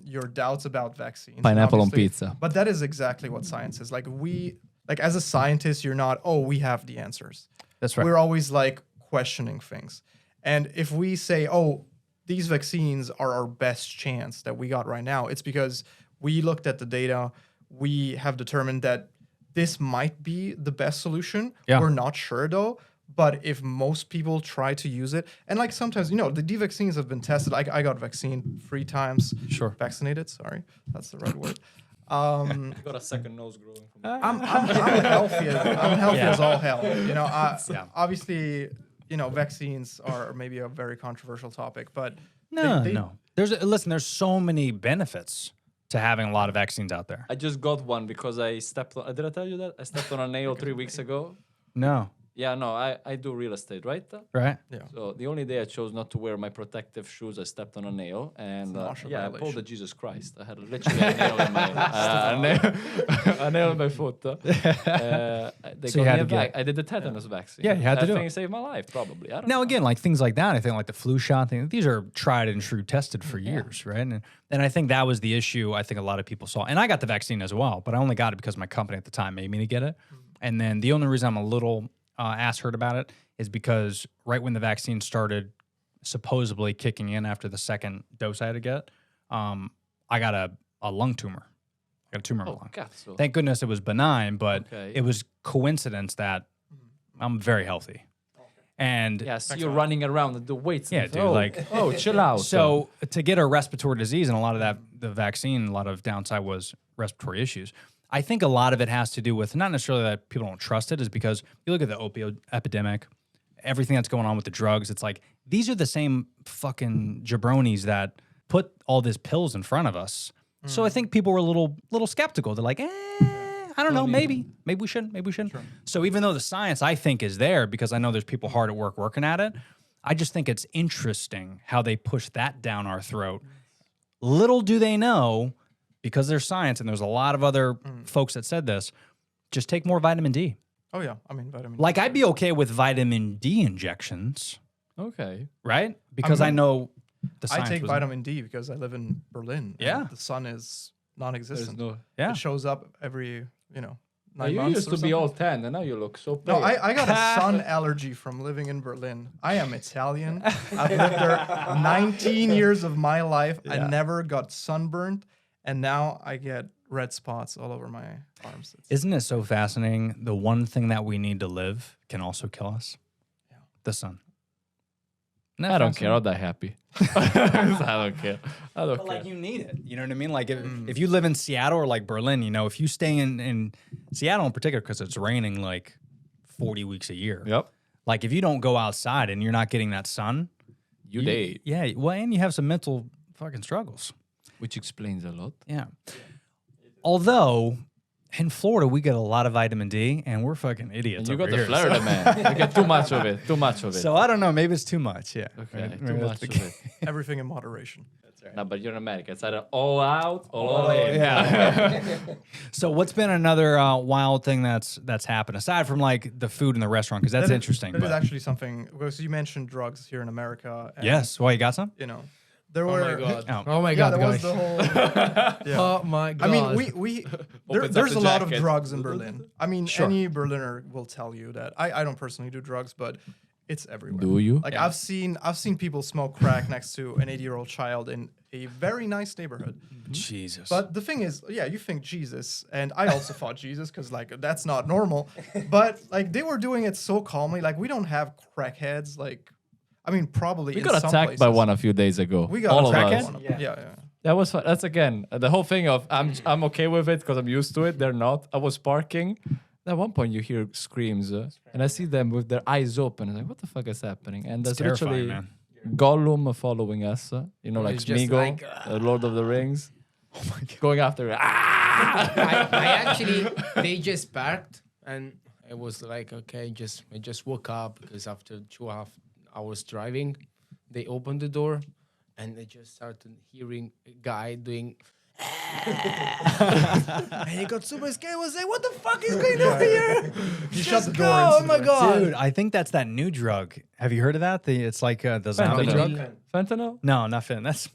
your doubts about vaccines. Pineapple on obviously, pizza. but that is exactly what science is. Like as a scientist, you're not, we have the answers. That's right. We're always like questioning things. And if we say, these vaccines are our best chance that we got right now, it's because we looked at the data. We have determined that this might be the best solution. Yeah. We're not sure though. But if most people try to use it, and like sometimes, the vaccines have been tested. I got vaccine 3 times. Sure. Vaccinated, sorry. That's the right word. You got a second nose growing from I'm healthy. I'm healthy as all hell. Obviously, vaccines are maybe a very controversial topic, but No. There's so many benefits to having a lot of vaccines out there. I just got one because I stepped on. Did I tell you that? I stepped on a nail 3 weeks ago. No, Yeah, no, I do real estate, right? right? Yeah. So the only day I chose not to wear my protective shoes, I stepped on a nail, and martial yeah, I pulled violation. a Jesus Christ. I had literally a nail in my a nail in my foot. They So you got had me to I did the tetanus vaccine. Yeah, you had to that do thing it. saved my life, probably. I don't Now know. again, like things like that, I think like the flu shot thing, these are tried and true, tested for years, right? And I think that was the issue I think a lot of people saw. And I got the vaccine as well, but I only got it because my company at the time made me to get it. And then the only reason I'm a little ass hurt about it is because right when the vaccine started supposedly kicking in after the second dose I had to get, I got a lung tumor. I got a tumor in my lung. God, so Thank goodness it was benign, but Okay. it was coincidence that I'm very healthy. And yeah, see you running around and do weights. Yeah, and- dude, oh, like- oh, chill out. so to get a respiratory disease, and a lot of that, the vaccine, a lot of downside was respiratory issues. I think a lot of it has to do with not necessarily that people don't trust it, is because you look at the opioid epidemic, everything that's going on with the drugs. It's like these are the same fucking jabronis that put all these pills in front of us. So I think people were a little skeptical. They're like, I don't know, maybe we shouldn't. So even though the science I think is there, because I know there's people hard at work working at it, I just think it's interesting how they push that down our throat. Little do they know, because there's science and there's a lot of other folks that said this, just take more vitamin D. Oh yeah, I mean vitamin. Like D. I'd be okay with vitamin D injections, okay. right? Because I know the I science take was- vitamin D because I live in Berlin. and Yeah. the sun is non-existent. There's no. Yeah. It shows up every 9 You months. used or to be something. all tan, and now you look so No, pale. I got a sun allergy from living in Berlin. I am Italian. I've lived there 19 years of my life. I never got sunburned, and now I get red spots all over my arms. Isn't it so fascinating? The one thing that we need to live can also kill us. Yeah. The sun. I don't care. I'll die happy. I don't care. I don't But care. like you need it. You know what I mean? Like if you live in Seattle or like Berlin, if you stay in Seattle in particular, because it's raining like 40 weeks a year. Yep. Like if you don't go outside and you're not getting that sun, You date, yeah, well, and you have some mental fucking struggles. which explains a lot. Yeah. Although in Florida we get a lot of vitamin D and we're fucking idiots. And you over got the here, Florida man. You get too much of it. Too much of it. So I don't know. Maybe it's too much. Yeah. okay. Maybe Too that's much the of it. Everything in moderation. No, but you're in America. It's either all out or all in. Yeah. So what's been another wild thing that's happened aside from like the food in the restaurant? Because that's interesting. That is But actually something, because you mentioned drugs here in America. And, yes. Well, you got some? There Oh were. my god. Oh. Oh my Yeah, god, there was guys. the whole. Yeah. Oh my god. I mean, there's the a lot of jacket. drugs in Berlin. I mean, any Berliner will tell you that. I don't personally do drugs, but it's everywhere. Do you? Like I've seen people smoke crack next to an 80-year-old child in a very nice neighborhood. Jesus. But the thing is, yeah, you think Jesus, and I also thought Jesus because like that's not normal. But like they were doing it so calmly. Like we don't have crackheads. Like I mean, probably We in got some attacked by places. one a few days ago. We got all of attacked by us. one of them. Yeah, yeah. That was fun. That's again the whole thing of I'm okay with it because I'm used to it. They're not. I was parking. At one point, you hear screams, and I see them with their eyes open. I'm like, what the fuck is happening? And It's there's terrifying, literally man. Gollum following us. Like It's just Smeagol, like, Lord of the Rings. Oh my God. Going after it. Ah! I actually, they just parked, and it was like, okay, I just woke up because after 2.5 hours driving, they opened the door, and they just started hearing a guy doing. And he got super scared. Was like, "What the fuck is going on here?" You shut Just the door. go, oh my instantly. god, Dude, I think that's that new drug. Have you heard of that? It's like the zombie Fentanyl. drug. Fentanyl? No, nothing. That's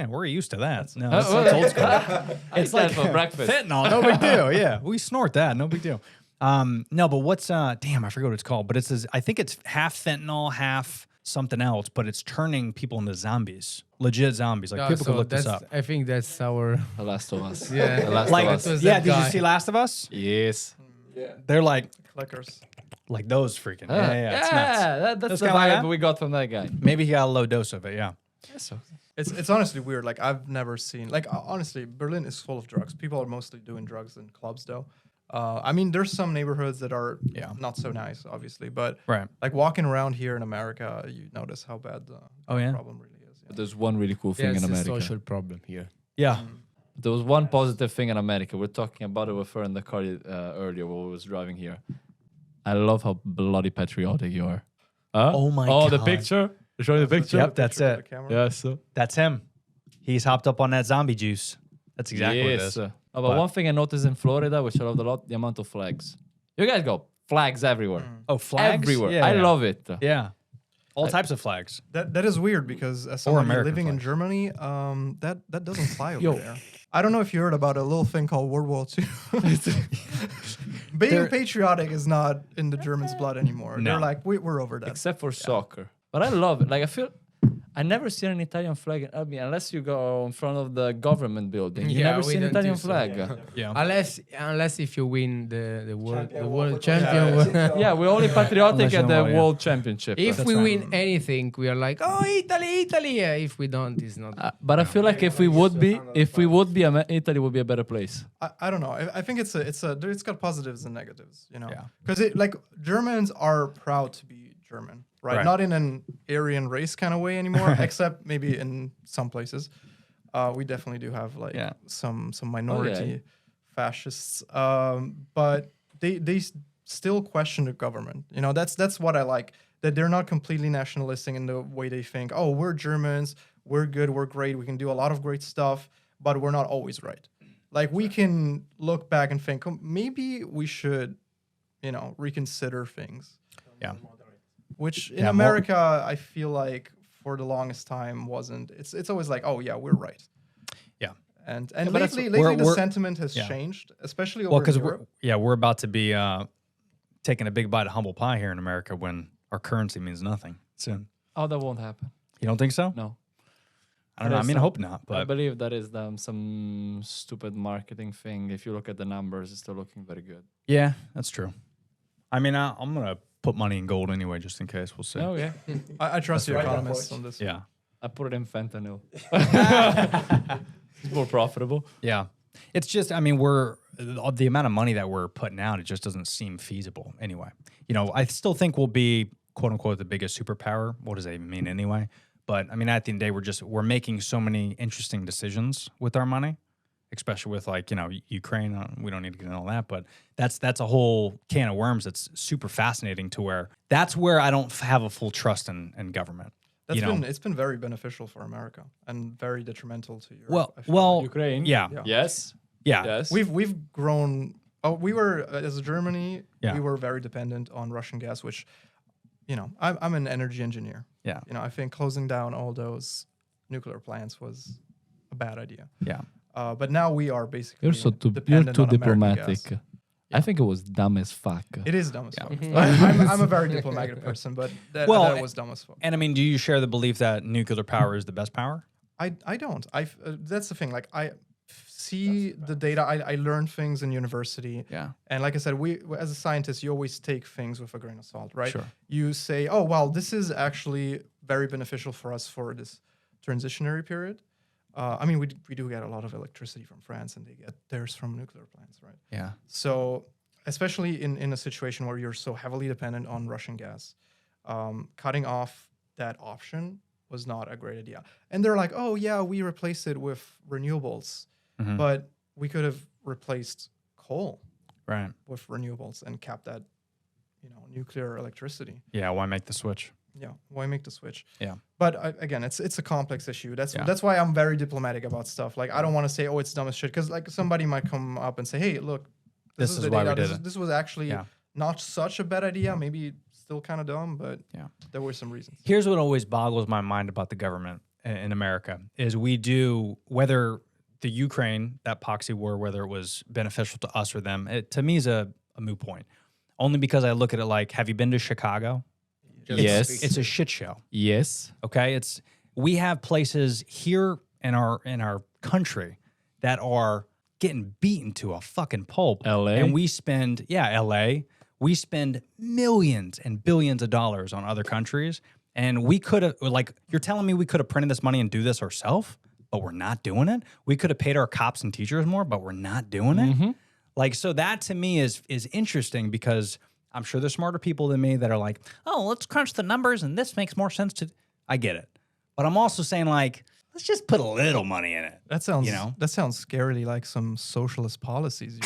we're used to that. No, well, that's old school. It's like for breakfast. Fentanyl, no big deal. Yeah, we snort that, no big deal. No, but what's damn, I forget what it's called, but it's I think it's half fentanyl, half something else, but it's turning people into zombies, legit zombies. Like people can look this up. I think that's our. The Last of Us. Yeah. The Last Like, of Us. was yeah, that did you guy. see Last of Us? Yes. They're like Clickers. those freaking. Yeah, it's nuts. that's That's the kinda like vibe that? we got from that guy. Maybe he got a low dose of it. Yeah. It's honestly weird. Like I've never seen. Like honestly, Berlin is full of drugs. People are mostly doing drugs in clubs, though. I mean, there's some neighborhoods that are not so nice, obviously, but Right. like walking around here in America, you notice how bad the Oh, yeah? problem really is. But there's one really cool thing There's in a America. social problem here. Yeah. There was one positive thing in America. We're talking about it with her in the car earlier while we was driving here. I love how bloody patriotic you are. Huh? Oh my Oh, the God. picture? You showing the picture? Yep, that's it. Yes. That's him. He's hopped up on that zombie juice. That's exactly what it is. Oh, but But- one thing I noticed in Florida, which I loved a lot, the amount of flags. You guys got flags everywhere. Oh, flags? Everywhere. Yeah, I yeah. love it. Yeah. All types of flags. That is weird because as somebody American living in flags. Germany, that doesn't fly over there. I don't know if you heard about a little thing called World War II. Being patriotic is not in the Germans' blood anymore. No. They're like, we're over that. Except for soccer. But I love it. Like, I feel... I never see an Italian flag in Albi unless you go in front of the government building. You Yeah, never we see an don't Italian do so. flag. Yeah. Unless if you win the world champion. Yeah, we're only patriotic Unless at you the know, yeah. World Championship. If That's we right. win anything, we are like, oh, Italy, Italy. Yeah, if we don't, it's not. But I feel like if we would be, Italy would be a better place. I don't know. I think it's got positives and negatives, you know. Yeah. Because like Germans are proud to be German, right? Right. Not in an Aryan race kind of way anymore, except maybe in some places. We definitely do have like Yeah. some minority yeah. fascists, but they still question the government. You know, that's what I like. That they're not completely nationalistic in the way they think. Oh, we're Germans, we're good, we're great, we can do a lot of great stuff, but we're not always right. Like we can look back and think, "Oh, maybe we should, you know, reconsider things." Yeah. Which in Yeah, America, I feel like for the longest time wasn't. It's always like, oh yeah, we're right. Yeah. And but that's- lately the we're- sentiment has yeah. changed, especially over Well, in because Europe. we're about to be taking a big bite of humble pie here in America when our currency means nothing soon. Oh, that won't happen. You don't think so? No. I don't know. I mean, I hope not. I But believe that is some stupid marketing thing. If you look at the numbers, it's still looking very good. yeah, that's true. I mean, I'm gonna put money in gold anyway, just in case. We'll see. Oh, yeah. I trust your right economists approach. on this. Yeah. I put it in fentanyl. It's more profitable. Yeah. It's just, I mean, the amount of money that we're putting out, it just doesn't seem feasible anyway. You know, I still think we'll be, quote unquote, the biggest superpower. What does that even mean anyway? But I mean, at the end of the day, we're making so many interesting decisions with our money, especially with like, you know, Ukraine. We don't need to get into all that, but that's a whole can of worms that's super fascinating to where that's where I don't have a full trust in government. It's been very beneficial for America and very detrimental to Europe. I feel Well, Ukraine. yeah. Yes. Yeah. Yes. we've grown. Oh, we were as Germany. Yeah. We were very dependent on Russian gas, which, you know, I'm an energy engineer. Yeah. You know, I think closing down all those nuclear plants was a bad idea. Yeah. But now we are basically You're too dependent on American diplomatic. gas. I think it was dumb as fuck. It is dumb as fuck. Mm-hmm. I'm a very diplomatic person, but that was dumb as fuck. And I mean, do you share the belief that nuclear power is the best power? I don't. That's the thing. Like I see the data. I learn things in university. Yeah. And like I said, we as a scientist, you always take things with a grain of salt, right? Sure. You say, oh well, this is actually very beneficial for us for this transitionary period. I mean, we do get a lot of electricity from France, and they get theirs from nuclear plants, right? Yeah. So, especially in a situation where you're so heavily dependent on Russian gas, cutting off that option was not a great idea. And they're like, oh, yeah, we replaced it with renewables. Mhm. But we could have replaced coal Right. with renewables and kept that, you know, nuclear electricity. Yeah. Why make the switch? Yeah, why make the switch? Yeah. But again, it's a complex issue. Yeah. That's why I'm very diplomatic about stuff. Like I don't want to say, oh, it's dumb as shit, because like somebody might come up and say, hey, look, This is the why we data. did it. This was actually Yeah. not such a bad idea. Maybe still kind of dumb, but Yeah. there were some reasons. Here's what always boggles my mind about the government in America is we do, whether the Ukraine, that proxy war, whether it was beneficial to us or them, it to me is a moot point. Only because I look at it like, have you been to Chicago? Yes. It's a shit show. Yes. Okay, we have places here in our country that are getting beaten to a fucking pulp. LA? And we spend LA. We spend millions and billions of dollars on other countries, and we could have you're telling me we could have printed this money and do this ourselves, but we're not doing it. We could have paid our cops and teachers more, but we're not doing it. Like, so that to me is interesting because I'm sure there's smarter people than me that are like, oh, let's crunch the numbers and this makes more sense to. I get it. But I'm also saying like, let's just put a little money in it. That sounds, You know? that sounds scarily like some socialist policies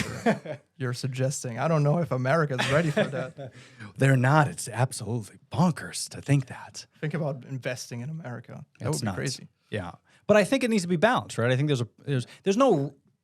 you're suggesting. I don't know if America's ready for that. They're not. It's absolutely bonkers to think that. Think about investing in America. That It's would be nuts. crazy. Yeah, but I think it needs to be balanced, right? I think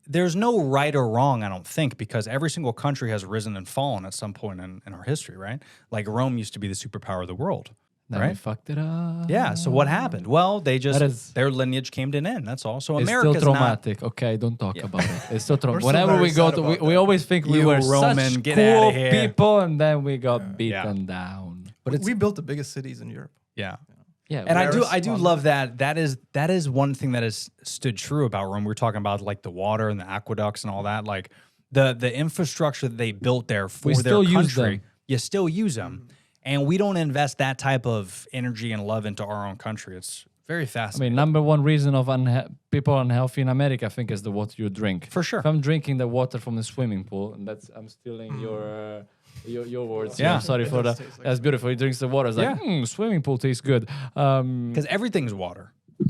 there's no right or wrong. I don't think, because every single country has risen and fallen at some point in our history, right? Like Rome used to be the superpower of the world, Then we right? fucked it up. Yeah. So what happened? Well, they just That is- their lineage came to an end. That's all. So It's America's still not. traumatic. Okay, don't talk about it. It's still We're traumatic. still Whenever very we go sad to, about we that. always think we You were Roman, such get cool outta here. people, and then we got beaten down. But it's We built the biggest cities in Europe. yeah. Yeah, And Paris, I do London. love that. That is one thing that has stood true about Rome. We were talking about like the water and the aqueducts and all that. Like the infrastructure that they built there for We their still use country. them. You still use them, and we don't invest that type of energy and love into our own country. It's very I fascinating. mean, number one reason of people unhealthy in America, I think, is the water you drink. For sure. If I'm drinking the water from the swimming pool, and I'm stealing your words. Yeah. I'm sorry It for does that. taste like That's beautiful. He drinks the water. It's like, swimming pool tastes good. Because everything's water.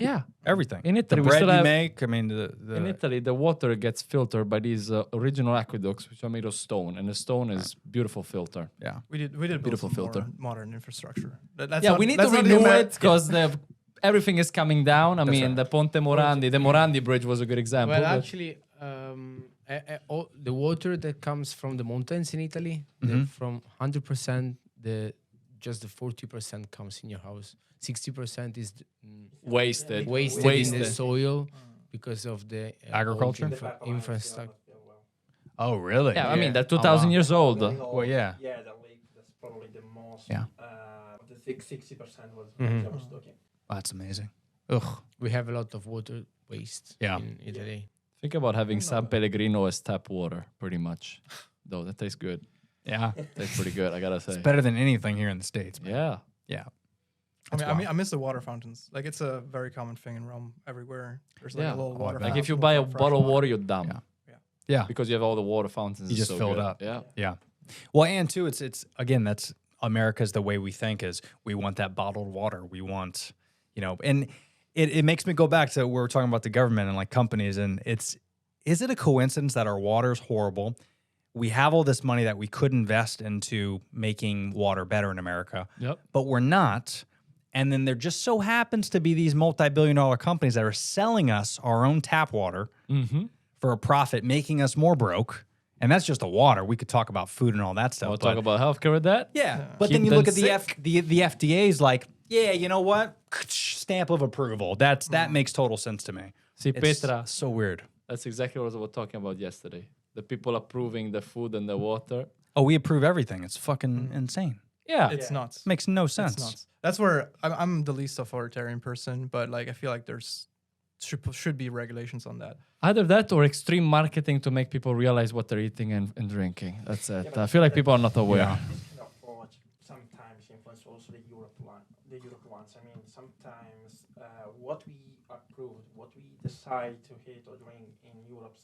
Yeah. Everything. In the Italy, we bread still you have- make. I mean, the In Italy, the water gets filtered by these original aqueducts, which are made of stone, and the stone is beautiful filter. yeah. We did build Beautiful some filter. modern infrastructure. That's Yeah, not- we need that's to not the renew Amer- it because everything is coming down. I mean, right. the Ponte Morandi, the Morandi Bridge was a good example. Well, but- actually, all the water that comes from the mountains in Italy, from 100%, just the 40% comes in your house. 60% is wasted. wasted in the soil because of the Agriculture? old infrastructure. Oh, really? Yeah, I mean, they're Oh, 2,000 wow. years old. Well, yeah. Yeah, the lake, that's probably the most. Yeah. The 60% was Mhm. I was talking. That's amazing. Ugh. We have a lot of water waste Yeah. in Italy. Think about having San Pellegrino as tap water, pretty much. Though that tastes good. Yeah. Tastes pretty good, I gotta say. It's better than anything here in the States. Man. Yeah. Yeah. I miss the water fountains. Like it's a very common thing in Rome. Everywhere there's like Yeah. a little Oh, I water. bet. Like if you fountain buy a with fresh bottle of water. water, you're dumb. Yeah. Yeah. Because you have all the water fountains. You it's just so fill it good. up. Yeah. Yeah. Well, and too, it's again, that's America's the way we think is we want that bottled water. We want, and it makes me go back to where we're talking about the government and like companies. And is it a coincidence that our water's horrible? We have all this money that we could invest into making water better in America, Yep. but we're not. And then there just so happens to be these multi-billion-dollar companies that are selling us our own tap water Mm-hmm. for a profit, making us more broke. And that's just the water. We could talk about food and all that stuff. We'll but- talk about healthcare with that. yeah, but Keep then you them look at sick. the FDA's like, yeah, you know what? Stamp of approval. That makes total sense to me. See, It's Petra, so weird. that's exactly what I was talking about yesterday. The people approving the food and the water. Oh, we approve everything. It's fucking insane. Yeah. It's nuts. Makes no It's sense. nuts. That's where I'm the least authoritarian person, but like I feel like there's should be regulations on that. Either that or extreme marketing to make people realize what they're eating and drinking. That's it. I feel like people are not aware. This kind of approach sometimes influence also the Europe ones. I mean, sometimes what we approve, what we decide to eat or drink in Europe,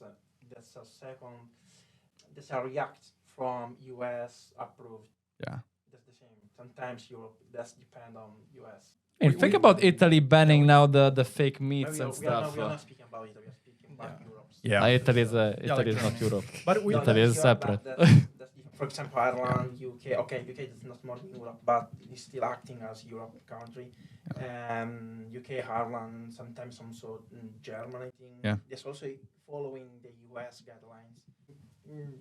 that's a react from US approved. Yeah. That's the same. Sometimes Europe, that's depend on US. And think about Italy banning now the fake meats We are- and we are not- stuff. we are not speaking about it. We are speaking about Europe. Yeah. Italy is like not Germany. Europe. But we Italy is separate. That's different. For example, Ireland, UK. Okay, UK is not more Europe, but it's still acting as Europe country. UK, Ireland, sometimes also Germany. I think. Yeah. There's also following the US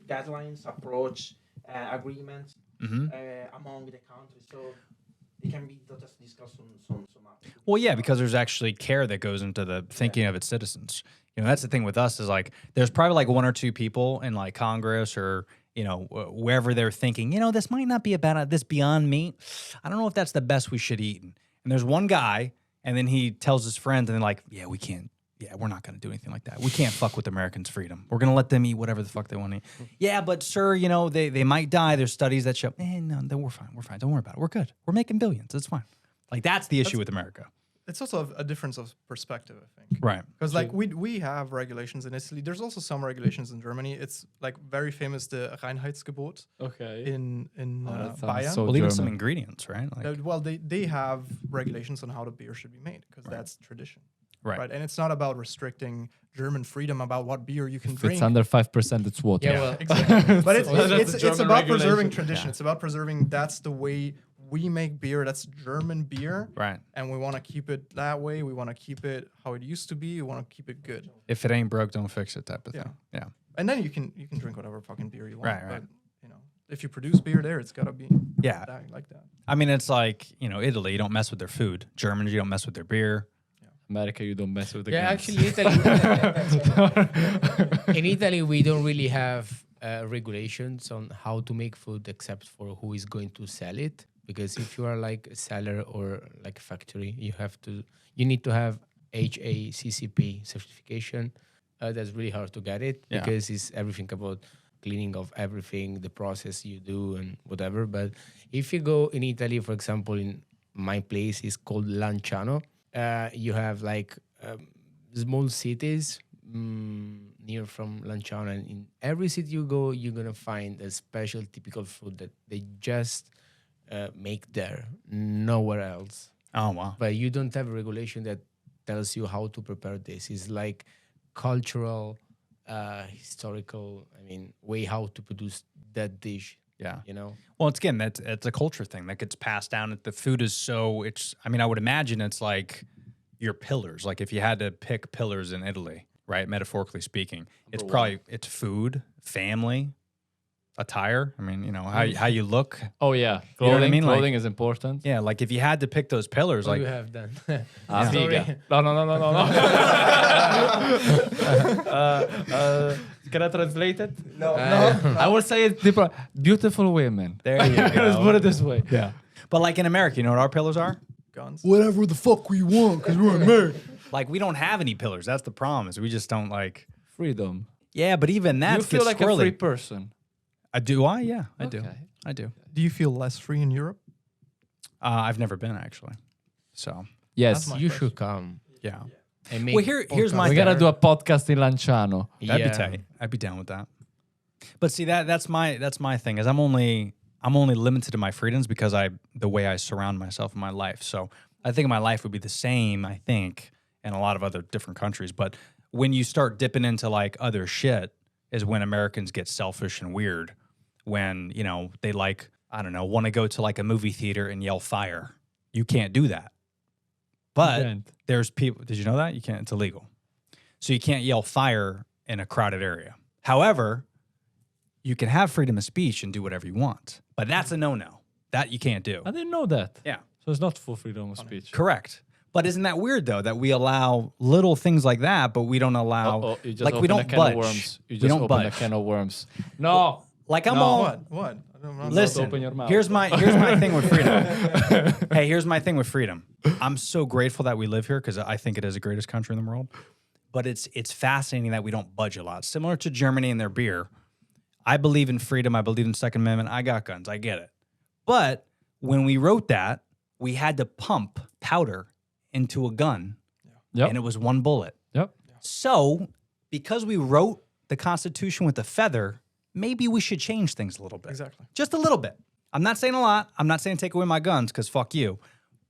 guidelines, approach, agreements Mhm. among the countries. So it can be just discussed on some. Well, yeah, because there's actually care that goes into the thinking of its citizens. That's the thing with us is like there's probably like one or two people in like Congress or wherever they're thinking, this might not be a bad this Beyond Meat. I don't know if that's the best we should eat. And there's one guy, and then he tells his friends, and they're like, yeah, we can't. Yeah, we're not going to do anything like that. We can't fuck with Americans' freedom. We're going to let them eat whatever the fuck they want to eat. Yeah, but sir, they might die. There's studies that show, no, we're fine. We're fine. Don't worry about it. We're good. We're making billions. It's fine. Like that's the issue with America. it's also a difference of perspective, I think. Right. Because like we have regulations in Italy. There's also some regulations in Germany. It's like very famous, the Reinheitsgebot Okay. in that sounds Bayern. so Well, even some German. ingredients, right? Like, Well, they have regulations on how the beer should be made because that's tradition. right. And it's not about restricting German freedom about what beer you can If drink. it's under 5%, it's water. Yeah, well, Exactly. But it's, Well, that's it's, the it's German about preserving regulation. tradition. It's about preserving that's the way we make beer. That's German beer. Right. And we want to keep it that way. We want to keep it how it used to be. We want to keep it good. If it ain't broke, don't fix it type of Yeah. thing. Yeah. And then you can drink whatever fucking beer you want. Right, right. But, you know, if you produce beer there, it's got to be Yeah. like that. I mean, it's like, Italy, you don't mess with their food. Germans, you don't mess with their beer. America, you don't mess with the yeah, guns. actually, in Italy, we don't really have regulations on how to make food except for who is going to sell it. Because if you are like a seller or like a factory, you need to have HACCP certification. That's really hard to get it Yeah. because it's everything about cleaning of everything, the process you do and whatever. But if you go in Italy, for example, in my place is called Lanciano. You have like small cities near from Lanciano, and in every city you go, you're gonna find a special typical food that they just make there, nowhere else. Oh, wow. But you don't have a regulation that tells you how to prepare this. It's like cultural, historical, way how to produce that dish. Yeah. You know? Well, it's again, it's a culture thing that gets passed down. The food is so, I would imagine it's like your pillars. Like if you had to pick pillars in Italy, right? Metaphorically speaking, it's food, family, attire. I mean, how you look. Oh, yeah. You know Clothing, what I mean? clothing is important. Yeah. Like if you had to pick those pillars, What like do you have then? Figa. No. Can I translate it? No. I would say it's beautiful women. there you Let's go. put it this way. Yeah. But like in America, you know what our pillars are? Guns. Whatever the fuck we want, because we're American. Like we don't have any pillars. That's the problem. Is we just don't like. Freedom. Yeah, but even that You feel gets like a squirrely. free person. Do I? Yeah, I do. Okay. I do. Do you feel less free in Europe? I've never been actually. So Yes. my You question. should come. yeah. And make Well, here's my. We thing. gotta do a podcast in Lanciano. That'd be tight. I'd be down with that. But see that's my thing is I'm only limited to my freedoms because the way I surround myself in my life. So I think my life would be the same, I think, in a lot of other different countries. But when you start dipping into like other shit is when Americans get selfish and weird. When, they like, I don't know, want to go to like a movie theater and yell fire. You can't do that. But can't. there's people, did you know that? You can't, it's illegal. So you can't yell fire in a crowded area. However, you can have freedom of speech and do whatever you want. But that's a no-no. That you can't do. I didn't know that. Yeah. So it's not full freedom of speech. Correct. But isn't that weird though that we allow little things like that, but we don't allow Oh, you just like we opened a don't can budge. of worms. You We just don't opened a budge. can of worms. No. Like I'm No. all What? I'm not listen. open your mouth. Here's my thing with freedom. Hey, here's my thing with freedom. I'm so grateful that we live here because I think it is the greatest country in the world. But it's fascinating that we don't budge a lot. Similar to Germany and their beer. I believe in freedom. I believe in Second Amendment. I got guns. I get it. But when we wrote that, we had to pump powder into a gun, Yep. and it was one bullet. Yep. So, because we wrote the Constitution with a feather, maybe we should change things a little bit. Exactly. Just a little bit. I'm not saying a lot. I'm not saying take away my guns because fuck you.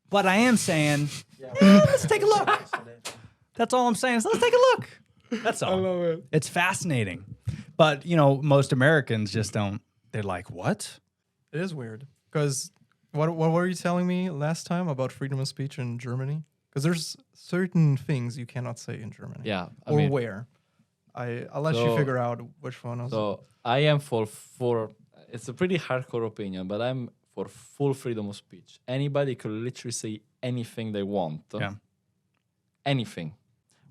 But I am saying, let's take a look. That's all I'm saying. So let's take a look. That's all. I love it. It's fascinating. But, most Americans just don't. They're like, what? It is weird because what were you telling me last time about freedom of speech in Germany? Because there's certain things you cannot say in Germany. Yeah. Or where. I'll let you figure out which one. So I am for it's a pretty hardcore opinion, but I'm for full freedom of speech. Anybody could literally say anything they want. Yeah. Anything.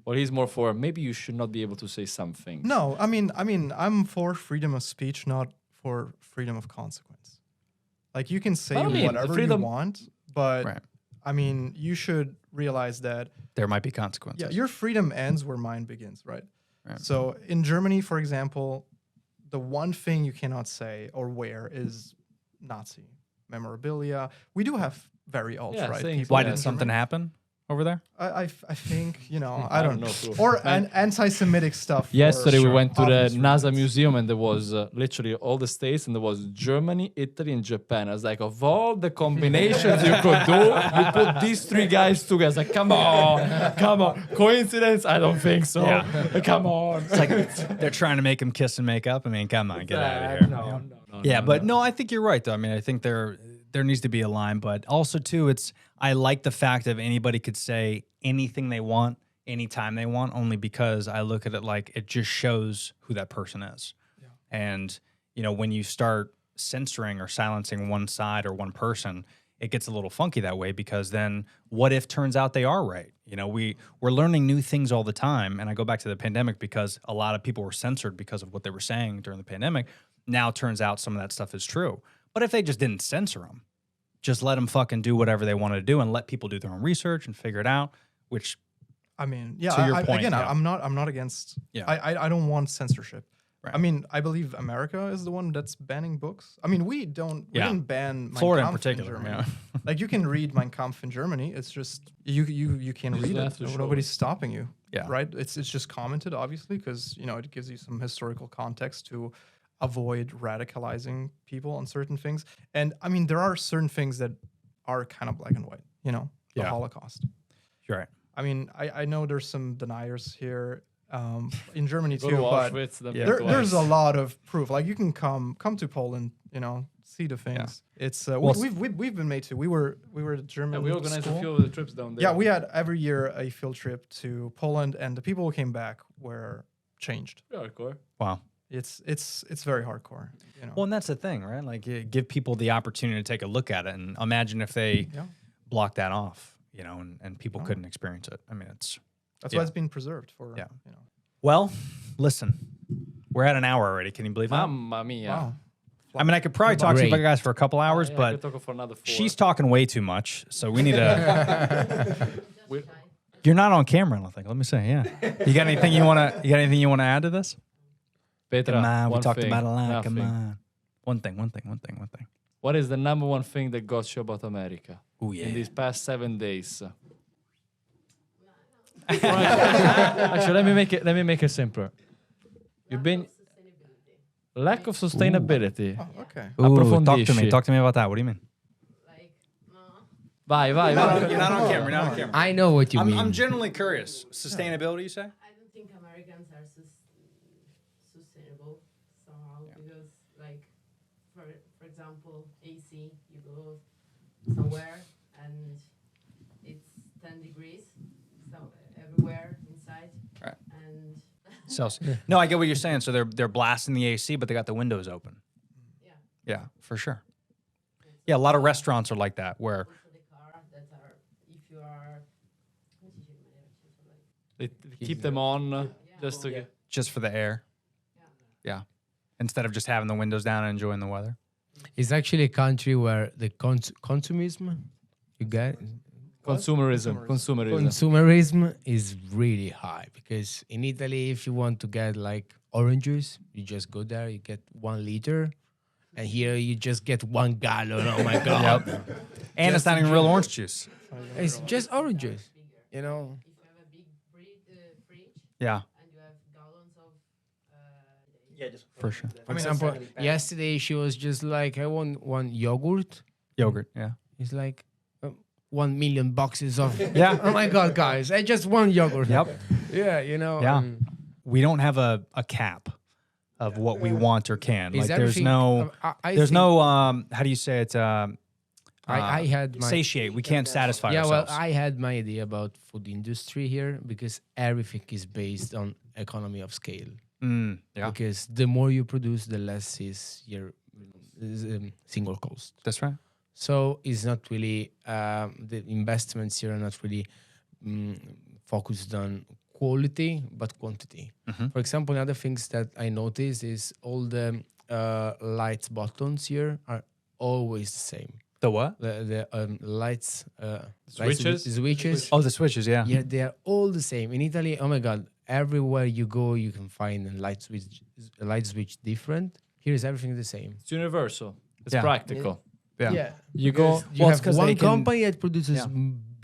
Well, he's more for maybe you should not be able to say something. No, I mean, I'm for freedom of speech, not for freedom of consequence. Like you can say I mean, whatever freedom- you want, but Right. I mean, you should realize that There might be consequences. your freedom ends where mine begins, right? Right. So in Germany, for example, the one thing you cannot say or wear is Nazi memorabilia. We do have very alt-right saying people. Why in did something Germany. happen? over there? I think, you know, I I don't don't know, know. too. Or anti-Semitic stuff. for Yesterday we went to the obvious NASA reasons. museum and there was literally all the states and there was Germany, Italy, and Japan. I was like, of all the combinations you could do, you put these three guys together. It's like, come on, coincidence? I don't think so. Yeah. Come on. It's like they're trying to make him kiss and make up. I mean, come on, get out of here. No. Yeah, but no, I think you're right though. I mean, I think there needs to be a line, but also too, I like the fact that anybody could say anything they want, anytime they want, only because I look at it like it just shows who that person is. Yeah. And you know, when you start censoring or silencing one side or one person, it gets a little funky that way, because then what if turns out they are right? You know, we're learning new things all the time. And I go back to the pandemic because a lot of people were censored because of what they were saying during the pandemic. Now it turns out some of that stuff is true. But if they just didn't censor them, just let them fucking do whatever they wanted to do and let people do their own research and figure it out, which, I mean, yeah. To your point, again, yeah. I'm not against. Yeah. I don't want censorship. Right. I mean, I believe America is the one that's banning books. I mean, we didn't ban Mein Florida in Kampf particular. Germany. Yeah. Like, you can read Mein Kampf in Germany. It's just you can read have it. to show Nobody's stopping you. Yeah. Right. It's just commented, obviously, because you know it gives you some historical context to avoid radicalizing people on certain things. And I mean, there are certain things that are kind of black and white. You know, the Yeah. Holocaust. You're right. I mean, I know there's some deniers here in Germany Go too, to but Auschwitz, then Yeah. think twice. there's a lot of proof. Like, you can come to Poland, you know, see the things. It's we've been made to. We were at German. Yeah, we organized school. a few of the trips down there. Yeah, we had every year a field trip to Poland, and the people who came back were changed. Hardcore. Wow. It's very hardcore. You know. Well, and that's the thing, right? Like, you give people the opportunity to take a look at it, and imagine if they Yeah. block that off, you know, and people couldn't experience it. I mean, That's yeah. why it's been preserved for. Yeah. You know. well, listen, we're at an hour already. Can you believe that? Mamma mia. Wow. I mean, I could probably talk to you Great. guys for a couple hours, Yeah, I but could talk for another 4. she's talking way too much, so we need to. We- You're not on camera, I don't think. Let me say, yeah. You got anything you wanna add to this? Petra, Come on, we one talked thing, about a lot. Come nothing. on. One thing. What is the number one thing that got you about America Oh yeah. in these past 7 days? Actually, let me make it simpler. You've been lack of sustainability. Oh, okay. Ooh, talk to Approfondisci. me. Talk to me about that. What do you mean? Vai. You're not on camera. You're not on camera. I know what you mean. I'm genuinely curious. Sustainability, you say? I don't think Americans are sustainable somehow because, like, for example, AC, you go somewhere and it's 10 degrees everywhere inside. Right. And Celsius. No, I get what you're saying. So they're blasting the AC, but they got the windows open. yeah, Yeah, for sure. Yeah, a lot of restaurants are like that, where also the car that are, if you are, They keep them on just to get. just for the air. Yeah. Instead of just having the windows down and enjoying the weather. It's actually a country where the consumerism, you get Consumerism. consumerism is really high, because in Italy, if you want to get like oranges, you just go there, you get 1 liter, and here you just get 1 gallon. Oh my god! And it's not even real orange juice. It's just oranges, you know. if you have a big fridge Yeah, and you have gallons of for sure. For example, yesterday she was just like, I want 1 yogurt. Yogurt, yeah. It's like 1 million boxes of. Yeah. Oh my god, guys! I just want yogurt. Yep. Yeah, you know. Yeah. We don't have a cap of what we want or can. Is Like, there's everything- no, I there's think no, how do you say it? I had my Satiate. We can't satisfy yeah. ourselves. Well, I had my idea about food industry here, because everything is based on economy of scale. Yeah, Because the more you produce, the less is your single cost. that's right. So it's not really the investments here are not really focused on quality but quantity. For example, other things that I noticed is all the lights buttons here are always the same. The what? The lights, Switches? switches. Oh, the switches, yeah. Yeah, they are all the same. In Italy, oh my god, everywhere you go, you can find a light switch different. Here is everything the same. It's universal. It's Yeah. practical. Yeah. You go. You Well, it's have 'cause one they can- company that produces Yeah.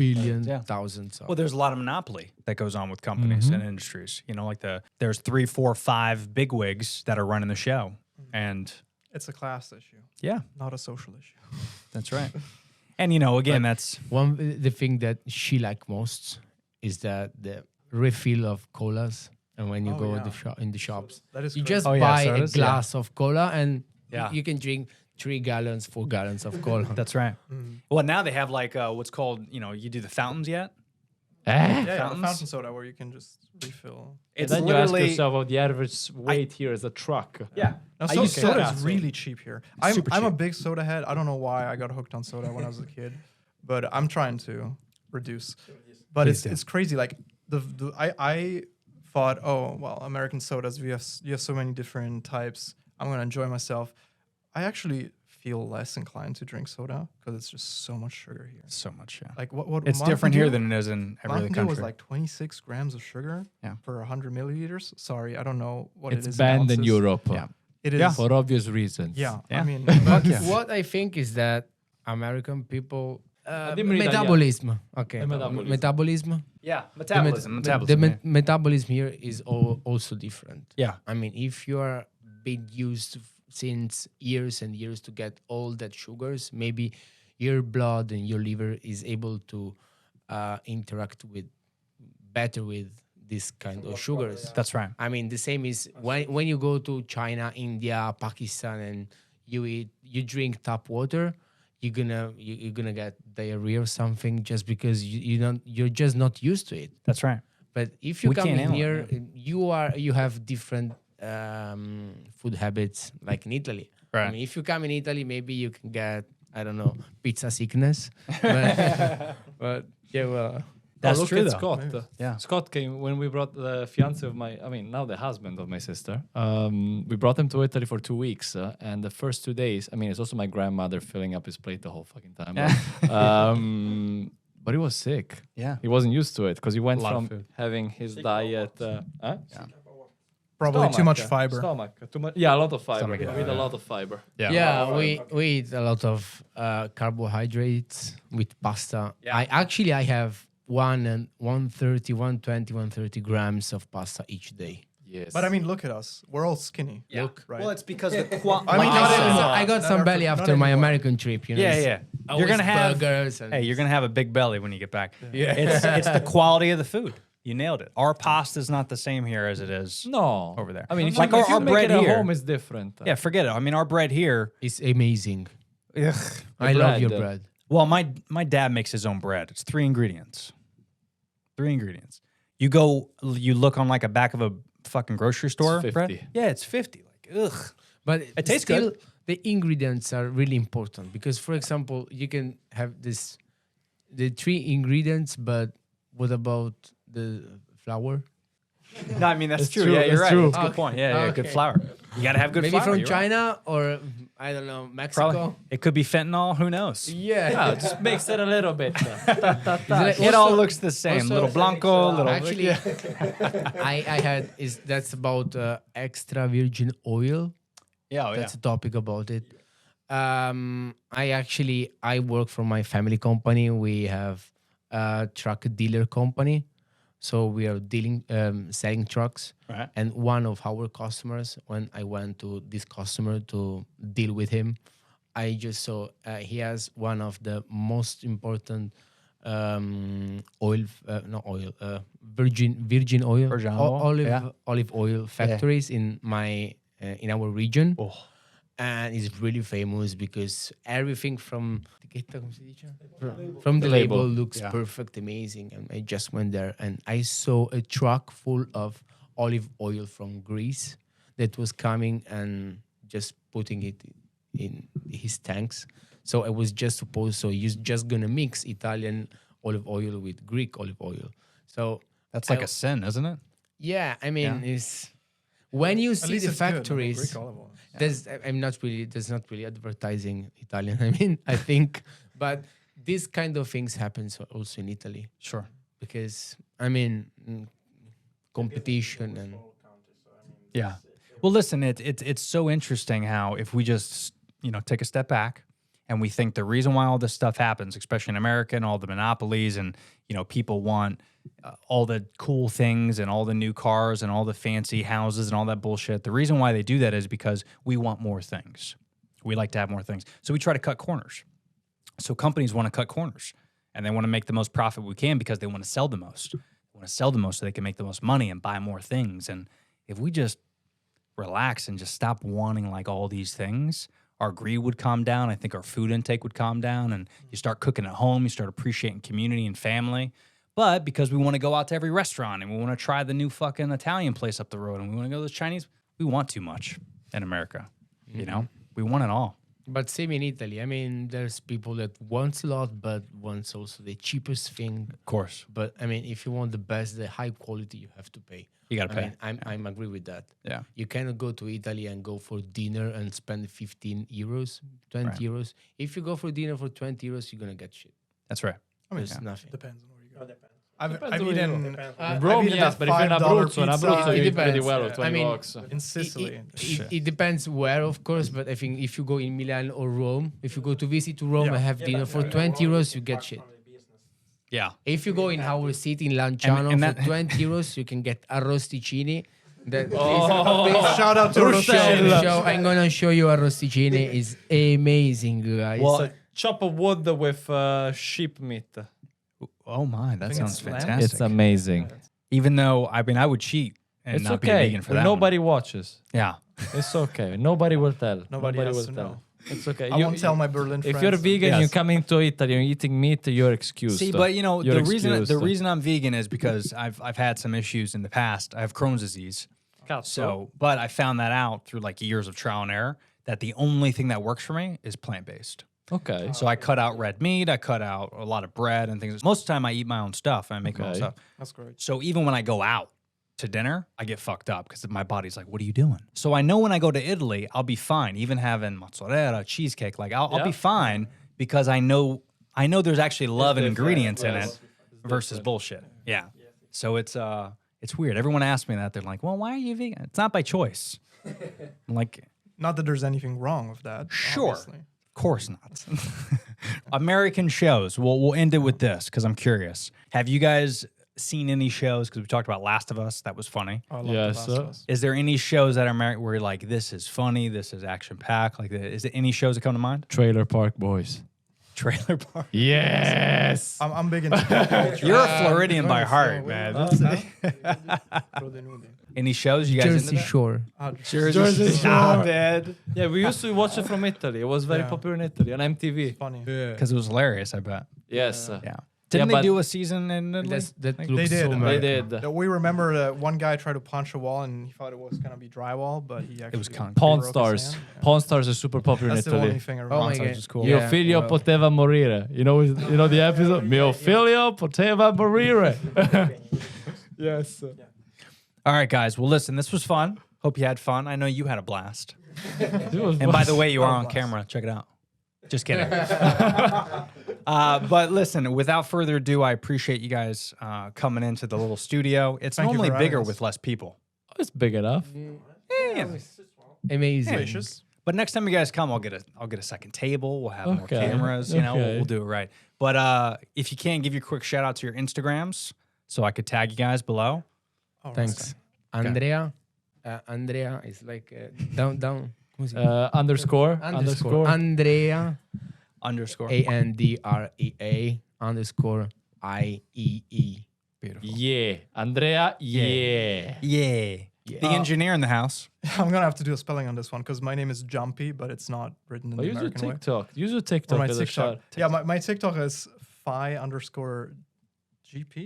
billion, Yeah. thousands. Well, there's a lot of monopoly that goes on with companies and industries. You know, like there's 3, 4, 5 bigwigs that are running the show, and It's a class issue, yeah, not a social issue. that's right. And you know, again, that's the thing that she like most is that the refill of colas, and when you Oh, go yeah. in the shops, That is you crazy. just Oh, yeah, buy sodas, a glass of cola, and Yeah. you can drink 3 gallons, 4 gallons of cola. that's right. Well, now they have like what's called, you know, you do the fountains yet? Yeah, the Fountains? fountain soda where you can just refill. It's then you ask literally yourself what the average weight here is a truck. yeah. Now, I so, used to- soda yeah, is so- really cheap here. Super I'm a cheap. big soda head. I don't know why I got hooked on soda when I was a kid, but I'm trying to reduce. But Please do. it's crazy. Like I thought, oh well, American sodas. You have so many different types. I'm gonna enjoy myself. I actually feel less inclined to drink soda because it's just so much sugar here. So much, yeah. Like what It's Mountain different here Dew- than it is in every other Mountain Dew country. was like 26 grams of sugar Yeah. per 100 milliliters. Sorry, I don't know what It's it is. banned in ounces. Europe. Yeah. It is. Yeah. For obvious reasons. Yeah, Yeah. I mean, But Yeah. what I think is that American people dimmi in metabolism. Okay, Metabolism. yeah, metabolism. The metabolism. metabolism here is also different. Yeah. I mean, if you are been used since years and years to get all that sugars, maybe your blood and your liver is able to interact with better with this kind of sugars. That's right. I mean, the same is when you go to China, India, Pakistan, and you drink tap water, you're gonna get diarrhea or something just because you're just not used to it. That's right. But if you We come can't in handle it, here, you have different food habits like in Italy. Right. I mean, if you come in Italy, maybe you can get, I don't know, pizza sickness. But yeah, well, That's look true, at though. Scott. Yeah. Scott came when we brought the fiance of now the husband of my sister. We brought him to Italy for 2 weeks, and the first 2 days, I mean, it's also my grandmother filling up his plate the whole fucking time. But he was sick. Yeah. He wasn't used to it because he went A lot of from food. having his diet. probably too much fiber. Stomach. Too much. Yeah, a lot of fiber. Stomach, We eat a lot of fiber. yeah, we eat a lot of carbohydrates with pasta. Yeah. I have 130, 120, 130 grams of pasta each day. Yes. But I mean, look at us. We're all skinny. Yeah. Look, right? Well, it's because the I mean, not anymore. I got Not some ever- belly not after my anymore. American trip. You know, yeah, it's yeah. You're always gonna have burgers. And Hey, you're gonna have a big belly when you get back. Yeah. It's the quality of the food. You nailed it. Our pasta's not the same here as it is. no over there. I mean, if Like you, our- if you our make bread it at here- home is different. Yeah, forget it. I mean, our bread here. It's amazing. Ugh. I love your bread. bread. Well, my dad makes his own bread. It's 3 ingredients. 3 ingredients. You look on like a back of a fucking grocery store. 50. Bread. Yeah, it's 50. Like, ugh. But It tastes still, good. the ingredients are really important because, for example, you can have the 3 ingredients, but what about the flour? No, I mean that's It's true. true, Yeah, you're it's right. true. That's a good point. Yeah, yeah, good Okay. flour. You gotta have good Maybe flour. from you're right. China or I don't know, Mexico. Probably. It could be fentanyl. Who knows? Yeah. Yeah, just mix it a little bit. It all looks the same. also- Little blanco, little. Actually, I had that's about extra virgin oil. yeah, oh, yeah. That's a topic about it. I work for my family company. We have a truck dealer company, so we are selling trucks. Right. And one of our customers, when I went to this customer to deal with him, I just saw he has one of the most important virgin oil, Virgin olive, yeah. olive oil factories in our region. And it's really famous because everything from the label looks Yeah. perfect, amazing. And I just went there and I saw a truck full of olive oil from Greece that was coming and just putting it in his tanks. So I was just supposed, so you're just gonna mix Italian olive oil with Greek olive oil. So That's like a sin, isn't it? yeah, I mean, Yeah. it's when you At see least the it's good. I mean, factories. Greek olive oil. There's not really advertising Italian. I mean, I think, but this kind of things happens also in Italy Sure. because I mean, competition and Yeah. Well, listen, it's so interesting how if we just take a step back And we think the reason why all this stuff happens, especially in America and all the monopolies and, people want all the cool things and all the new cars and all the fancy houses and all that bullshit. The reason why they do that is because we want more things. We like to have more things. So we try to cut corners. So companies want to cut corners and they want to make the most profit we can because they want to sell the most. They want to sell the most so they can make the most money and buy more things. And if we just relax and just stop wanting like all these things, our greed would calm down. I think our food intake would calm down and you start cooking at home. You start appreciating community and family. But because we want to go out to every restaurant and we want to try the new fucking Italian place up the road and we want to go to the Chinese, we want too much in America. We want it all. But same in Italy. I mean, there's people that wants a lot, but wants also the cheapest thing. Of course. But I mean, if you want the best, the high quality, you have to pay. You got to pay. I'm agree with that. Yeah. You cannot go to Italy and go for dinner and spend 15 euros, 20 euros. If you go for dinner for 20 euros, you're going to get shit. That's right. I mean, There's nothing. depends on where you go. Depends. I've eaten Rome, eaten yes, a but if you're in $5 Abruzzo, pizza. you It eat pretty depends. well with 20 I mean, bucks. in Sicily. It depends where, of course, but I think if you go in Milan or Rome, if you go to visit to Rome and have dinner for 20 euros, you get shit. Yeah. If you go in our city in Lanciano And for that- 20 euros, you can get arrosticini. That Shout out to Bruxelles Rochelle. show. I'm gonna show you arrosticini. It's amazing, guys. Well, chop of wood with sheep meat. Oh my, that think sounds it's lamb. fantastic. It's amazing. Even though, I mean, I would cheat and It's not be okay. vegan for that Nobody watches. one. Yeah. It's okay. Nobody will tell. Nobody has will to tell. know. It's okay. I won't tell my Berlin friends. If you're vegan, Yes. you come into Italy and you're eating meat, you're excused. See, but You're the reason excused. I'm vegan is because I've had some issues in the past. I have Crohn's disease. So, but I found that out through like years of trial and error that the only thing that works for me is plant-based. Okay. So I cut out red meat, I cut out a lot of bread and things. Most of the time I eat my own stuff and I make my own Okay. stuff. That's great. So even when I go out to dinner, I get fucked up because my body's like, what are you doing? So I know when I go to Italy, I'll be fine. Even having mozzarella, cheesecake, like I'll be fine because I know there's actually love and ingredients in it versus bullshit. Yeah. So it's weird. Everyone asks me that. They're like, well, why are you vegan? It's not by choice. I'm like, Not that there's anything wrong with that. Sure. Obviously. of course not. American shows. We'll end it with this because I'm curious. Have you guys seen any shows? Because we talked about Last of Us. That was funny. I love Yes, The Last of sir. Us. Is there any shows that are American where you're like, this is funny, this is action packed? Like, is there any shows that come to mind? Trailer Park Boys. Trailer Park. Yes. I'm big into pop culture. You're a Floridian by heart, man. Any shows you guys Jersey into that? Shore. Jersey Stop Shore. it. Yeah, we used to watch it from Italy. It was very Yeah. popular in Italy on MTV. Funny. Because it was hilarious, I bet. Yes. Yeah. Didn't but- they do a season in Italy? That Like- looks did. so They They American. did. We remember that one guy tried to punch a wall and he thought it was gonna be drywall, but he actually was concrete. Pawn broke his Stars. hand. Yeah. Pawn Stars are super popular That's in the only Italy. thing I Oh remember. my Sounds god. just cool. Mio Yeah, figlio well. poteva morire. You know the episode? Mio figlio poteva morire. Yes. All right, guys. Well, listen, this was fun. Hope you had fun. I know you had a blast. It was And by the way, you are on blast. camera. Check it out. Just kidding. But listen, without further ado, I appreciate you guys coming into the little studio. It's Thank you normally for having bigger us. with less people. It's big enough. Yeah. Amazing. Spacious. But next time you guys come, I'll get a second table. We'll have more Okay. cameras. You know, Okay. we'll do it right. But if you can, give your quick shout out to your Instagrams so I could tag you guys below. Oh, Thanks. Andrea. Andrea is like down. come si- Underscore. Andrea. _. ANDREA _IEE. Beautiful. Yeah. Andrea. Yeah. Yeah. The engineer in the house. I'm gonna have to do a spelling on this one because my name is Jumpy, but it's not written in Oh, the use your American way. TikTok. Use your Or TikTok my as a TikTok. shot. Yeah, my TikTok is phi_GP,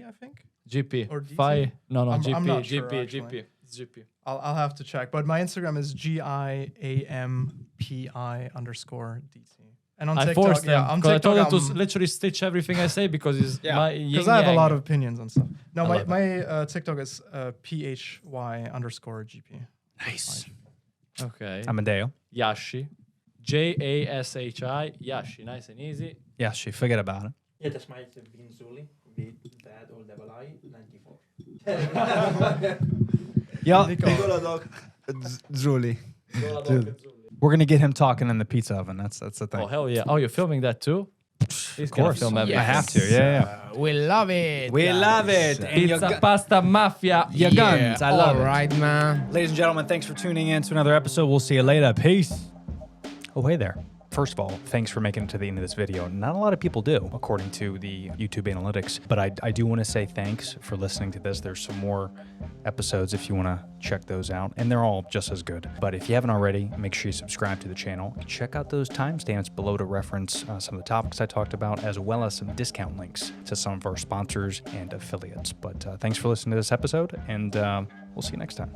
I think. GP. Or DC? Phi. No, I'm GP. not sure, GP. actually. GP. It's GP. I'll have to check. But my Instagram is GIAMPI_DC. And on I TikTok, forced them. yeah, on 'cause I told them TikTok, to literally stitch everything I say because it's my because I have a lot of opinions on stuff. No, I love my TikTok is PHY_GP. Nice. Okay. Amedeo. Yashi. JASHI. Yashi. Nice and easy. Yeah, she forget about it. Yeah, that's my Binzuli. Be that or double I 94. Yeah. Nico. Zuli. We're gonna get him talking in the pizza oven. That's the thing. Oh hell yeah! Oh, you're filming that too? He's Of course. film everything. I have to. Yeah. We love it. We guys. love it. And your Pizza, gu- pasta, mafia. your guns. I love it. All right, man. Ladies and gentlemen, thanks for tuning in to another episode. We'll see you later. Peace. Oh, hey there. First of all, thanks for making it to the end of this video. Not a lot of people do, according to the YouTube analytics, but I do want to say thanks for listening to this. There's some more episodes if you want to check those out, and they're all just as good. But if you haven't already, make sure you subscribe to the channel. Check out those timestamps below to reference some of the topics I talked about, as well as some discount links to some of our sponsors and affiliates. But thanks for listening to this episode, and we'll see you next time.